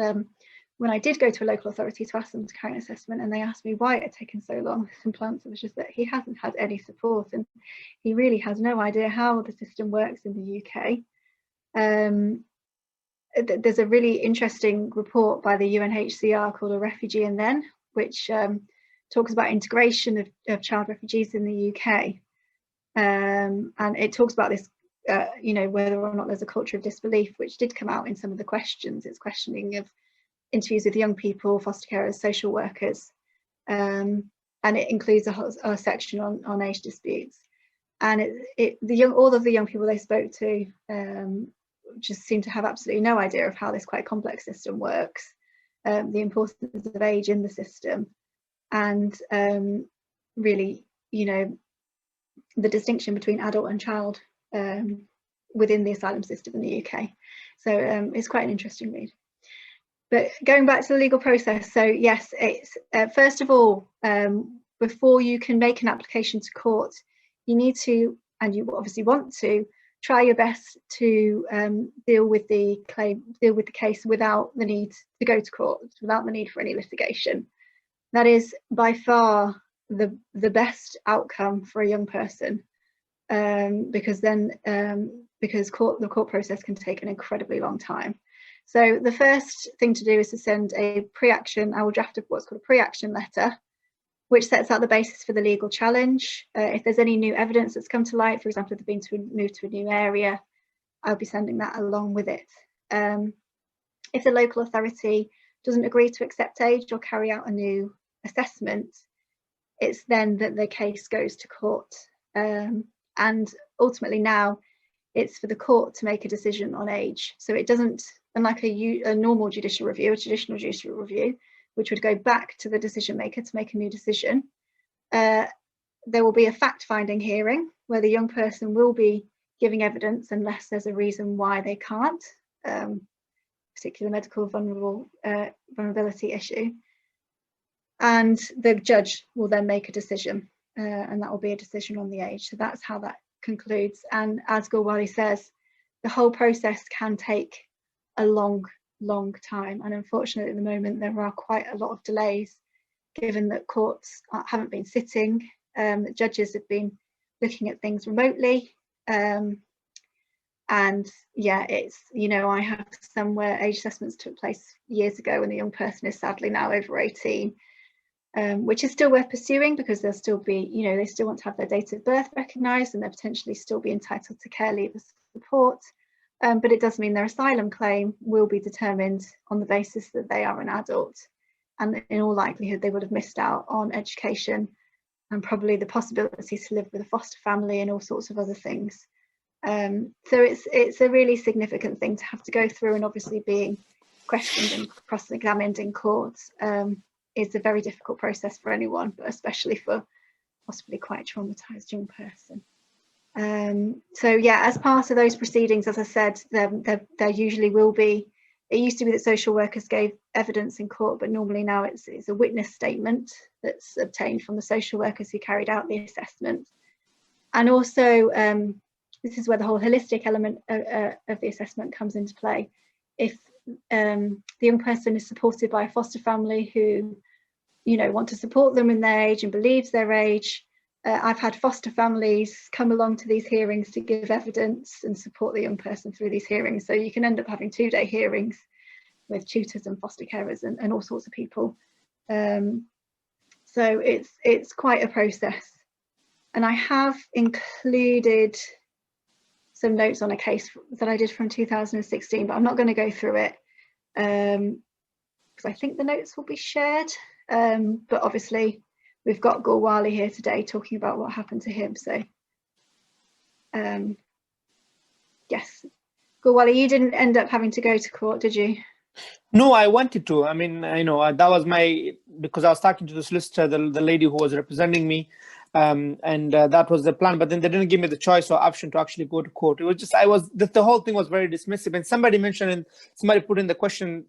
when I did go to a local authority to ask them to carry an assessment, and they asked me why it had taken so long, the simple answer was just that he hasn't had any support, and he really has no idea how the system works in the UK. There's a really interesting report by the UNHCR called A Refugee and Then, which talks about integration of child refugees in the UK. And it talks about this, you know, whether or not there's a culture of disbelief, which did come out in some of the questions. It's questioning of interviews with young people, foster carers, social workers, and it includes a section on age disputes. And all of the young people they spoke to just seem to have absolutely no idea of how this quite complex system works, the importance of age in the system, and really, you know, the distinction between adult and child within the asylum system in the UK. So it's quite an interesting read. But going back to the legal process, so yes, it's first of all, before you can make an application to court, you need to, and you obviously want to, try your best to deal with the case without the need to go to court, without the need for any litigation. That is by far the best outcome for a young person, because then the court process can take an incredibly long time. So the first thing to do is to send I will draft what's called a pre-action letter, which sets out the basis for the legal challenge. If there's any new evidence that's come to light, for example, if they've been moved to a new area, I'll be sending that along with it. If the local authority doesn't agree to accept age or carry out a new assessment, it's then that the case goes to court. And ultimately now it's for the court to make a decision on age. So it doesn't, unlike a normal judicial review, a traditional judicial review, which would go back to the decision maker to make a new decision, there will be a fact-finding hearing where the young person will be giving evidence unless there's a reason why they can't, particular medical vulnerability issue. And the judge will then make a decision, and that will be a decision on the age. So that's how that concludes. And as Gulwali says, the whole process can take a long time, and unfortunately at the moment there are quite a lot of delays, given that courts haven't been sitting, that judges have been looking at things remotely, and yeah, it's, you know, I have some where age assessments took place years ago and the young person is sadly now over 18, which is still worth pursuing, because they'll still be, you know, they still want to have their date of birth recognised and they'll potentially still be entitled to care leave support. But it does mean their asylum claim will be determined on the basis that they are an adult, and in all likelihood they would have missed out on education and probably the possibility to live with a foster family and all sorts of other things. So it's a really significant thing to have to go through, and obviously being questioned and cross-examined in court is a very difficult process for anyone, but especially for possibly quite a traumatised young person. So yeah, as part of those proceedings, as I said, there usually will be, it used to be that social workers gave evidence in court, but normally now it's a witness statement that's obtained from the social workers who carried out the assessment. And also, this is where the whole holistic element of the assessment comes into play. If the young person is supported by a foster family who, you know, want to support them in their age and believes their age, I've had foster families come along to these hearings to give evidence and support the young person through these hearings. So you can end up having 2-day hearings with tutors and foster carers and all sorts of people. So it's quite a process. And I have included some notes on a case that I did from 2016, but I'm not going to go through it because I think the notes will be shared. But obviously we've got Gulwali here today talking about what happened to him. So yes, Gulwali, you didn't end up having to go to court, did you? No, I wanted to. I mean, you know, that was because I was talking to the solicitor, the lady who was representing me, and that was the plan. But then they didn't give me the choice or option to actually go to court. It was just, the whole thing was very dismissive. And somebody mentioned, and somebody put in the question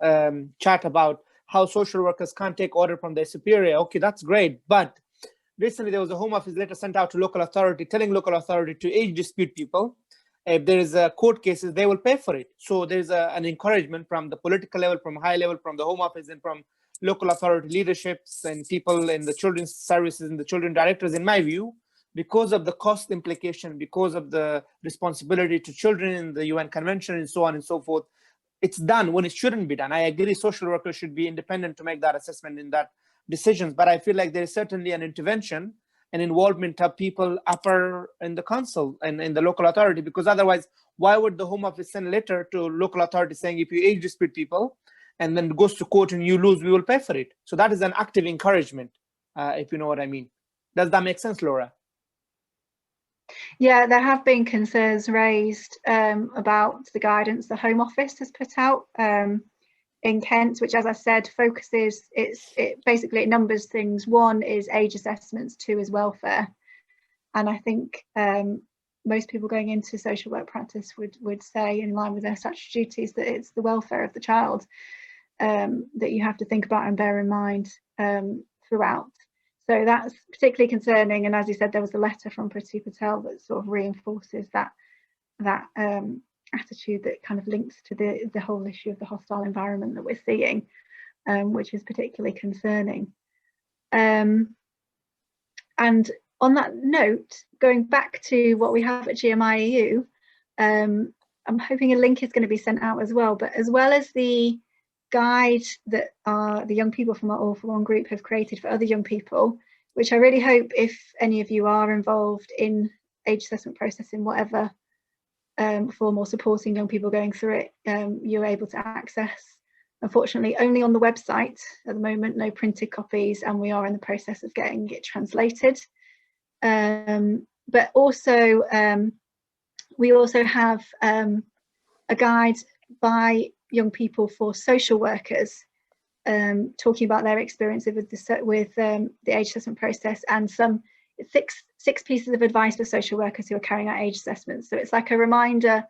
chat about how social workers can't take order from their superior. Okay, that's great. But recently there was a Home Office letter sent out to local authority telling local authority to age dispute people. If there is a court cases, they will pay for it. So there's an encouragement from the political level, from high level, from the Home Office and from local authority leaderships and people in the children's services and the children directors, in my view, because of the cost implication, because of the responsibility to children in the UN Convention and so on and so forth, it's done when it shouldn't be done. I agree social workers should be independent to make that assessment in that decisions, but I feel like there is certainly an intervention and involvement of people upper in the council and in the local authority, because otherwise, why would the Home Office send a letter to local authority saying if you age dispute people and then it goes to court and you lose, we will pay for it? So that is an active encouragement, if you know what I mean. Does that make sense, Laura? Yeah, there have been concerns raised about the guidance the Home Office has put out in Kent, which, as I said, focuses, it basically numbers things. 1 is age assessments, 2 is welfare. And I think most people going into social work practice would say, in line with their statutory duties, that it's the welfare of the child that you have to think about and bear in mind throughout. So that's particularly concerning. And as you said, there was a letter from Priti Patel that sort of reinforces that attitude that kind of links to the whole issue of the hostile environment that we're seeing, which is particularly concerning. And on that note, going back to what we have at GMIEU, I'm hoping a link is going to be sent out as well, but as well as the guide that the young people from our All for One group have created for other young people, which I really hope, if any of you are involved in age assessment process in whatever form or supporting young people going through it, you're able to access. Unfortunately, only on the website at the moment, no printed copies, and we are in the process of getting it translated. But also, we also have a guide by young people for social workers, talking about their experience with the age assessment process, and some six pieces of advice for social workers who are carrying out age assessments. So it's like a reminder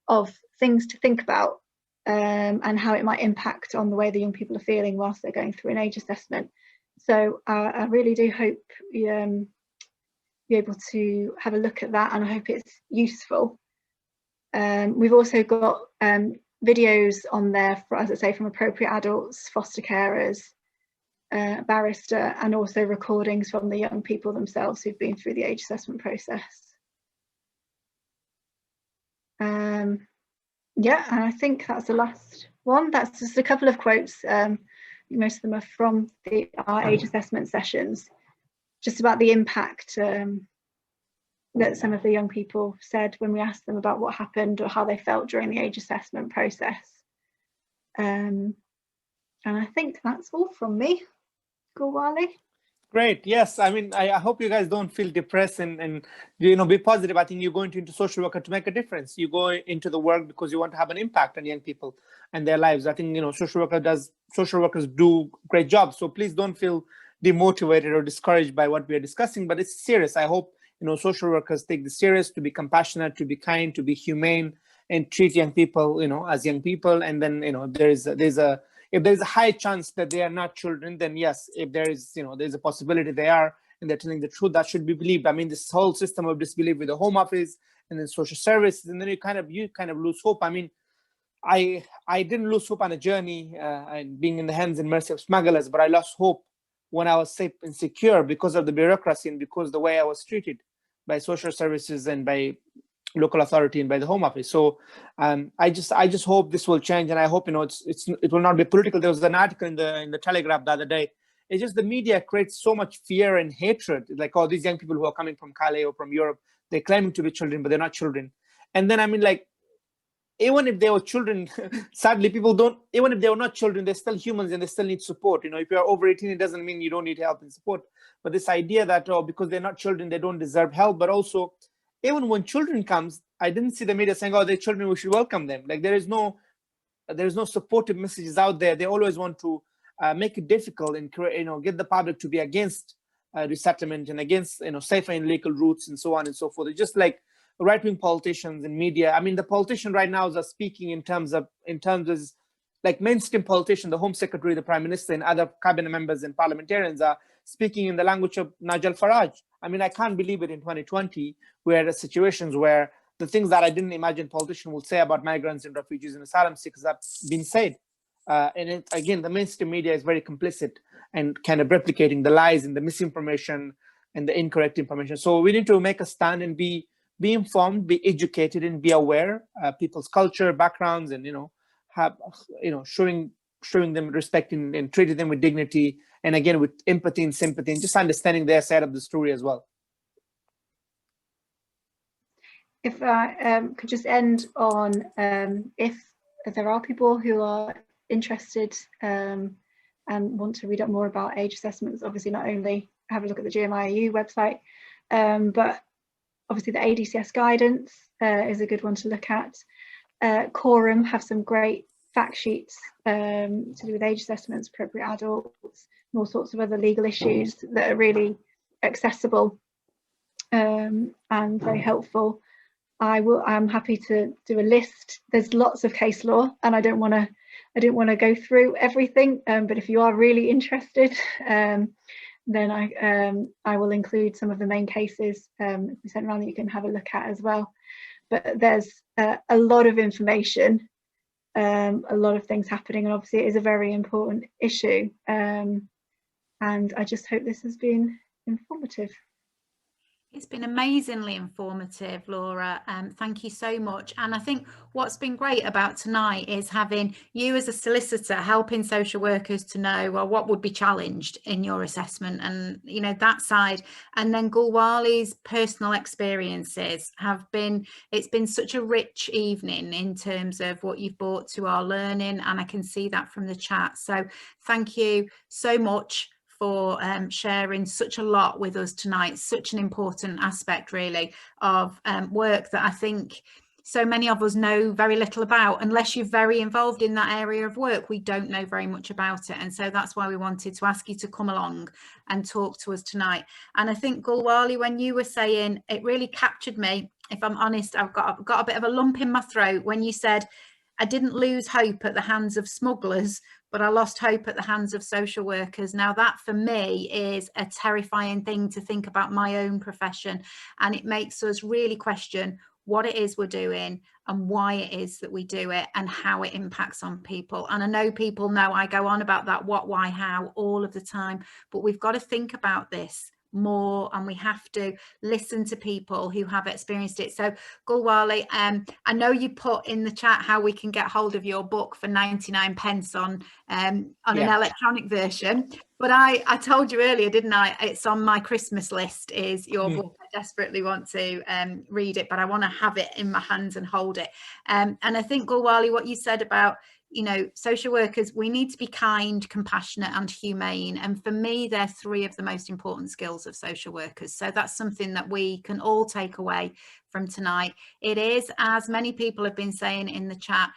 of things to think about and how it might impact on the way the young people are feeling whilst they're going through an age assessment. So I really do hope you're able to have a look at that, and I hope it's useful. We've also got videos on there, for, as I say, from appropriate adults, foster carers, barrister, and also recordings from the young people themselves who've been through the age assessment process. Yeah, and I think that's the last one. That's just a couple of quotes. Most of them are from our age assessment sessions, just about the impact that some of the young people said when we asked them about what happened or how they felt during the age assessment process. And I think that's all from me. Gulwali. Great. Yes. I mean, I hope you guys don't feel depressed and be positive. I think you're going into social worker to make a difference. You go into the work because you want to have an impact on young people and their lives. I think, social workers do great jobs. So please don't feel demotivated or discouraged by what we are discussing, but it's serious. I hope, social workers take this serious, to be compassionate, to be kind, to be humane, and treat young people, as young people. And then, if there's a high chance that they are not children, then yes, if there is, there's a possibility they are, and they're telling the truth, that should be believed. I mean, this whole system of disbelief with the Home Office and then social services, and then you kind of lose hope. I mean, I didn't lose hope on a journey and being in the hands and mercy of smugglers, but I lost hope when I was safe and secure because of the bureaucracy and because of the way I was treated by social services and by local authority and by the Home Office. So I just hope this will change, and I hope it will not be political. There was an article in the Telegraph the other day. It's just the media creates so much fear and hatred. Like, oh, these young people who are coming from Calais or from Europe, they're claiming to be children, but they're not children. And then, I mean, like, even if they were children, sadly, people don't, even if they were not children, they're still humans and they still need support. If you're over 18, it doesn't mean you don't need help and support. But this idea that, oh, because they're not children, they don't deserve help. But also, even when children comes, I didn't see the media saying, oh, they're children, we should welcome them. Like, there's no supportive messages out there. They always want to make it difficult and get the public to be against resettlement and against safer and legal routes and so on and so forth. It's just like right-wing politicians and media. I mean, the politicians right now are speaking in terms of like mainstream politicians, the Home Secretary, the Prime Minister, and other cabinet members and parliamentarians are speaking in the language of Nigel Farage. I mean, I can't believe it in 2020, where there are situations where the things that I didn't imagine politicians would say about migrants and refugees and asylum seekers have been said. And again, the mainstream media is very complicit and kind of replicating the lies and the misinformation and the incorrect information. So we need to make a stand and be informed, be educated, and be aware people's culture, backgrounds, and showing them respect and treating them with dignity, and again with empathy and sympathy, and just understanding their side of the story as well. If I could just end on if there are people who are interested and want to read up more about age assessments, obviously not only have a look at the GMIU website, but obviously the ADCS guidance is a good one to look at. Quorum have some great fact sheets to do with age assessments, appropriate adults, and all sorts of other legal issues that are really accessible and very helpful. I'm happy to do a list. There's lots of case law, and I don't want to go through everything. But if you are really interested, then I will include some of the main cases we sent around that you can have a look at as well. But there's a lot of information, a lot of things happening, and obviously it is a very important issue. And I just hope this has been informative. It's been amazingly informative, Laura. Thank you so much. And I think what's been great about tonight is having you as a solicitor helping social workers to know, well, what would be challenged in your assessment, and that side. And then Gulwali's personal experiences it's been such a rich evening in terms of what you've brought to our learning, and I can see that from the chat. So thank you so much for sharing such a lot with us tonight, such an important aspect really of work that I think so many of us know very little about. Unless you're very involved in that area of work, we don't know very much about it. And so that's why we wanted to ask you to come along and talk to us tonight. And I think, Gulwali, when you were saying, it really captured me, if I'm honest, I've got a bit of a lump in my throat when you said, I didn't lose hope at the hands of smugglers, but I lost hope at the hands of social workers. Now that for me is a terrifying thing to think about my own profession, and it makes us really question, what it is we're doing and why it is that we do it and how it impacts on people. And I know people know I go on about that what, why, how all of the time, but we've got to think about this more, and we have to listen to people who have experienced it. So Gulwali, I know you put in the chat how we can get hold of your book for 99 pence on an electronic version, but I told you earlier, didn't I, it's on my Christmas list, is your book. I desperately want to read it, but I want to have it in my hands and hold it. And I think, Gulwali, what you said about, you know, social workers, we need to be kind, compassionate and humane. And for me, they're three of the most important skills of social workers. So that's something that we can all take away from tonight. It is, as many people have been saying in the chat,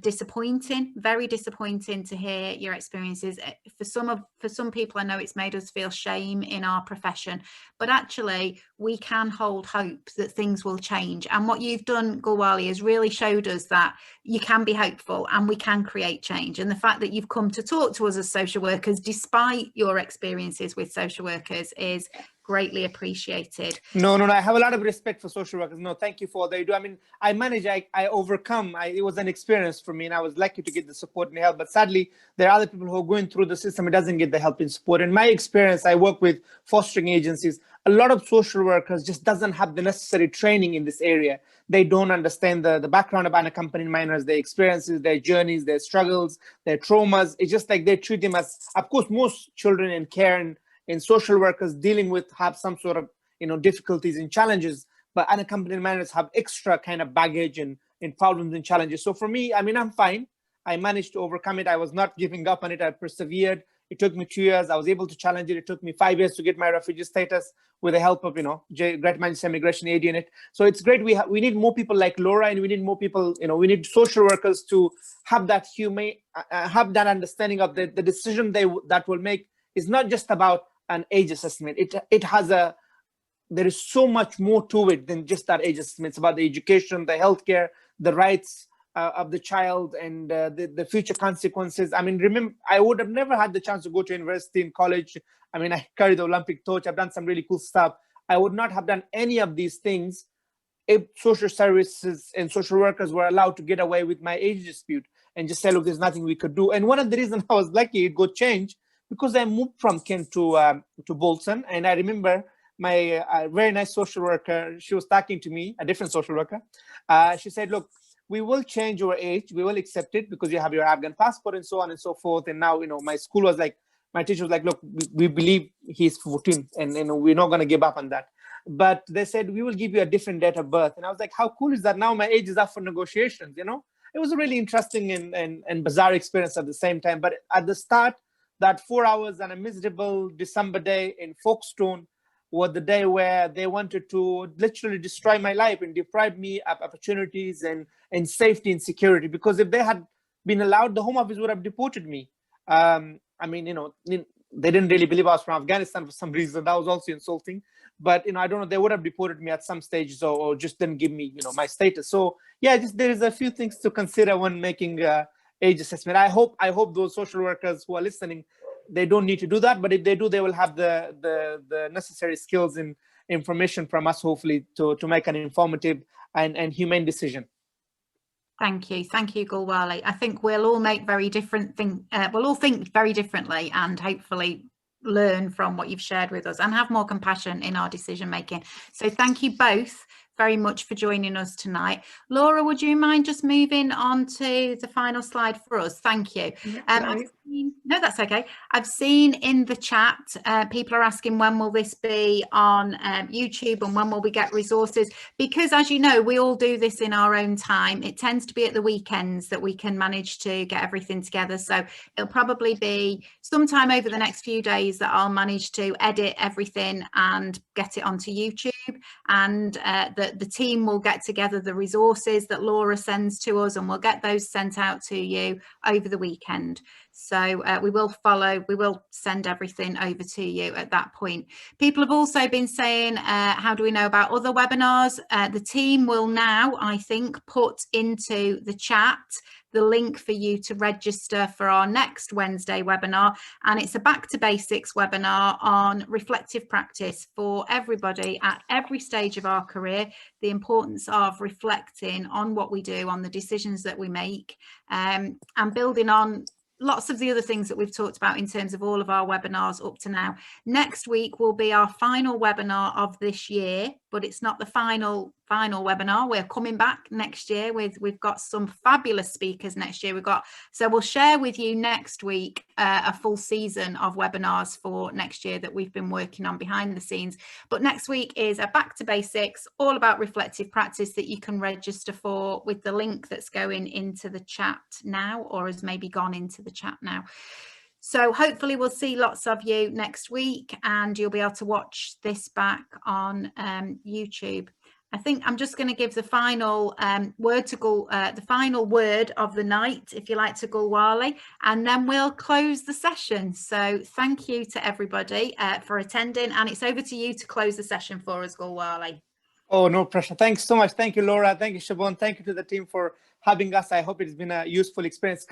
disappointing, very disappointing to hear your experiences. For some people, I know it's made us feel shame in our profession, but actually we can hold hope that things will change. And what you've done, Gulwali, has really showed us that you can be hopeful and we can create change. And the fact that you've come to talk to us as social workers, despite your experiences with social workers, is greatly appreciated. No, I have a lot of respect for social workers. No, thank you for what they do. I mean, I manage, I overcome. It was an experience for me, and I was lucky to get the support and help. But sadly, there are other people who are going through the system and doesn't get the help and support. In my experience, I work with fostering agencies. A lot of social workers just doesn't have the necessary training in this area. They don't understand the background of unaccompanied minors, their experiences, their journeys, their struggles, their traumas. It's just like they treat them as, of course, most children in care and social workers dealing with have some sort of, you know, difficulties and challenges, but unaccompanied minors have extra kind of baggage and problems and challenges. So for me, I mean, I'm fine. I managed to overcome it. I was not giving up on it. I persevered. It took me 2 years. I was able to challenge it. It took me 5 years to get my refugee status with the help of, you know, Greater Manchester Immigration Aid Unit. So it's great. We need more people like Laura, and we need more people, you know, we need social workers to have that have that understanding of the decision that will make is not just about an age assessment. There is so much more to it than just that age assessment. It's about the education, the healthcare, the rights of the child, and the future consequences. I mean, remember, I would have never had the chance to go to university and college. I mean, I carry the Olympic torch. I've done some really cool stuff. I would not have done any of these things if social services and social workers were allowed to get away with my age dispute and just say, look, there's nothing we could do. And one of the reasons I was lucky it got changed, because I moved from Kent to Bolton, and I remember my very nice social worker, she was talking to me, a different social worker. She said, look, we will change your age, we will accept it because you have your Afghan passport and so on and so forth. And now, you know, my school was like, my teacher was like, look, we believe he's 14 and we're not going to give up on that. But they said, we will give you a different date of birth. And I was like, how cool is that? Now my age is up for negotiations, you know? It was a really interesting and bizarre experience at the same time. But at the start, that 4 hours on a miserable December day in Folkestone was the day where they wanted to literally destroy my life and deprive me of opportunities and safety and security. Because if they had been allowed, the Home Office would have deported me. I mean, you know, they didn't really believe I was from Afghanistan for some reason. That was also insulting. But, you know, I don't know, they would have deported me at some stage, or just didn't give me, you know, my status. So, yeah, just there is a few things to consider when making age assessment. I hope those social workers who are listening, they don't need to do that, but if they do, they will have the necessary skills and information from us, hopefully, to make an informative and humane decision. Thank you, Gulwali. I think we'll all make very different things. We'll all think very differently, and hopefully learn from what you've shared with us and have more compassion in our decision making. So thank you both very much for joining us tonight. Laura, would you mind just moving on to the final slide for us? Thank you. No, that's okay. I've seen in the chat people are asking, when will this be on YouTube and when will we get resources? Because, as you know, we all do this in our own time. It tends to be at the weekends that we can manage to get everything together. So it'll probably be sometime over the next few days that I'll manage to edit everything and get it onto YouTube, and the team will get together the resources that Laura sends to us, and we'll get those sent out to you over the weekend. So we will send everything over to you at that point. People have also been saying, how do we know about other webinars? The team will now, I think, put into the chat the link for you to register for our next Wednesday webinar, and it's a back to basics webinar on reflective practice for everybody at every stage of our career, the importance of reflecting on what we do, on the decisions that we make, and building on lots of the other things that we've talked about in terms of all of our webinars up to now. Next week will be our final webinar of this year, but it's not the final webinar. We're coming back next year we've got some fabulous speakers next year. So we'll share with you next week a full season of webinars for next year that we've been working on behind the scenes. But next week is a back to basics, all about reflective practice, that you can register for with the link that's going into the chat now, or has maybe gone into the chat now. So hopefully we'll see lots of you next week, and you'll be able to watch this back on YouTube. I think I'm just going to give the final word to the final word of the night, if you like, to Gulwali, and then we'll close the session. So thank you to everybody for attending, and it's over to you to close the session for us, Gulwali. Oh, no pressure. Thanks so much. Thank you, Laura. Thank you, Siobhan. Thank you to the team for having us. I hope it's been a useful experience.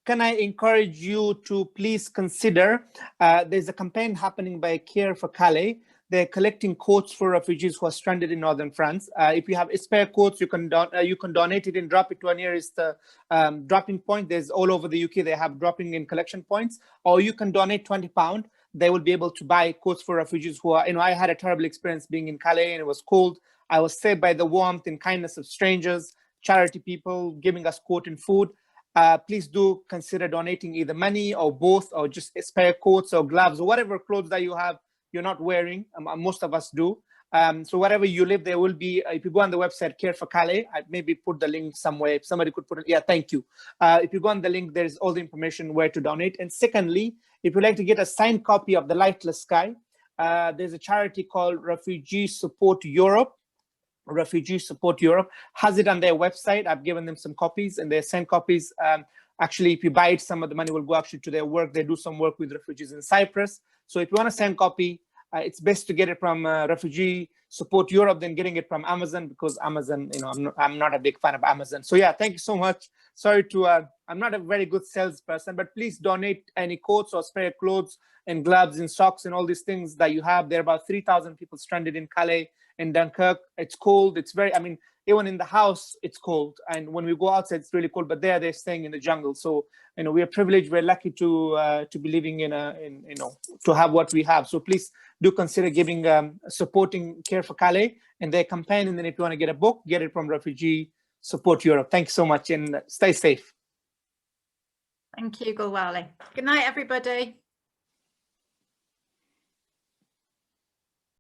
Can I encourage you to please consider, there's a campaign happening by Care for Calais. They're collecting quotes for refugees who are stranded in northern France. If you have spare quotes, you can donate it and drop it to a nearest dropping point. There's all over the UK, they have dropping in collection points, or you can donate £20. They will be able to buy quotes for refugees who are, I had a terrible experience being in Calais, and it was cold. I was saved by the warmth and kindness of strangers, charity people giving us quote and food. Please do consider donating either money or both, or just spare coats or gloves or whatever clothes that you have you're not wearing. Most of us do. So wherever you live, there will be, if you go on the website Care for Calais, I maybe put the link somewhere. If somebody could put it, yeah, thank you. If you go on the link, there's all the information where to donate. And secondly, if you'd like to get a signed copy of The Lightless Sky, there's a charity called Refugee Support Europe. Refugee Support Europe has it on their website. I've given them some copies, and they're signed copies. Actually, if you buy it, some of the money will go actually to their work. They do some work with refugees in Cyprus. So if you want a signed copy, it's best to get it from Refugee Support Europe than getting it from Amazon, because Amazon, I'm not a big fan of Amazon. So yeah, thank you so much. Sorry to, I'm not a very good salesperson, but please donate any coats or spare clothes and gloves and socks and all these things that you have. There are about 3,000 people stranded in Calais and Dunkirk. It's cold. It's very, even in the house, it's cold. And when we go outside, it's really cold, but they're staying in the jungle. So, we are privileged. We're lucky to be living to have what we have. So please do consider giving, supporting Care for Calais and their campaign. And then if you want to get a book, get it from Refugee Support Europe. Thanks so much, and stay safe. Thank you, Gulwali. Good night, everybody.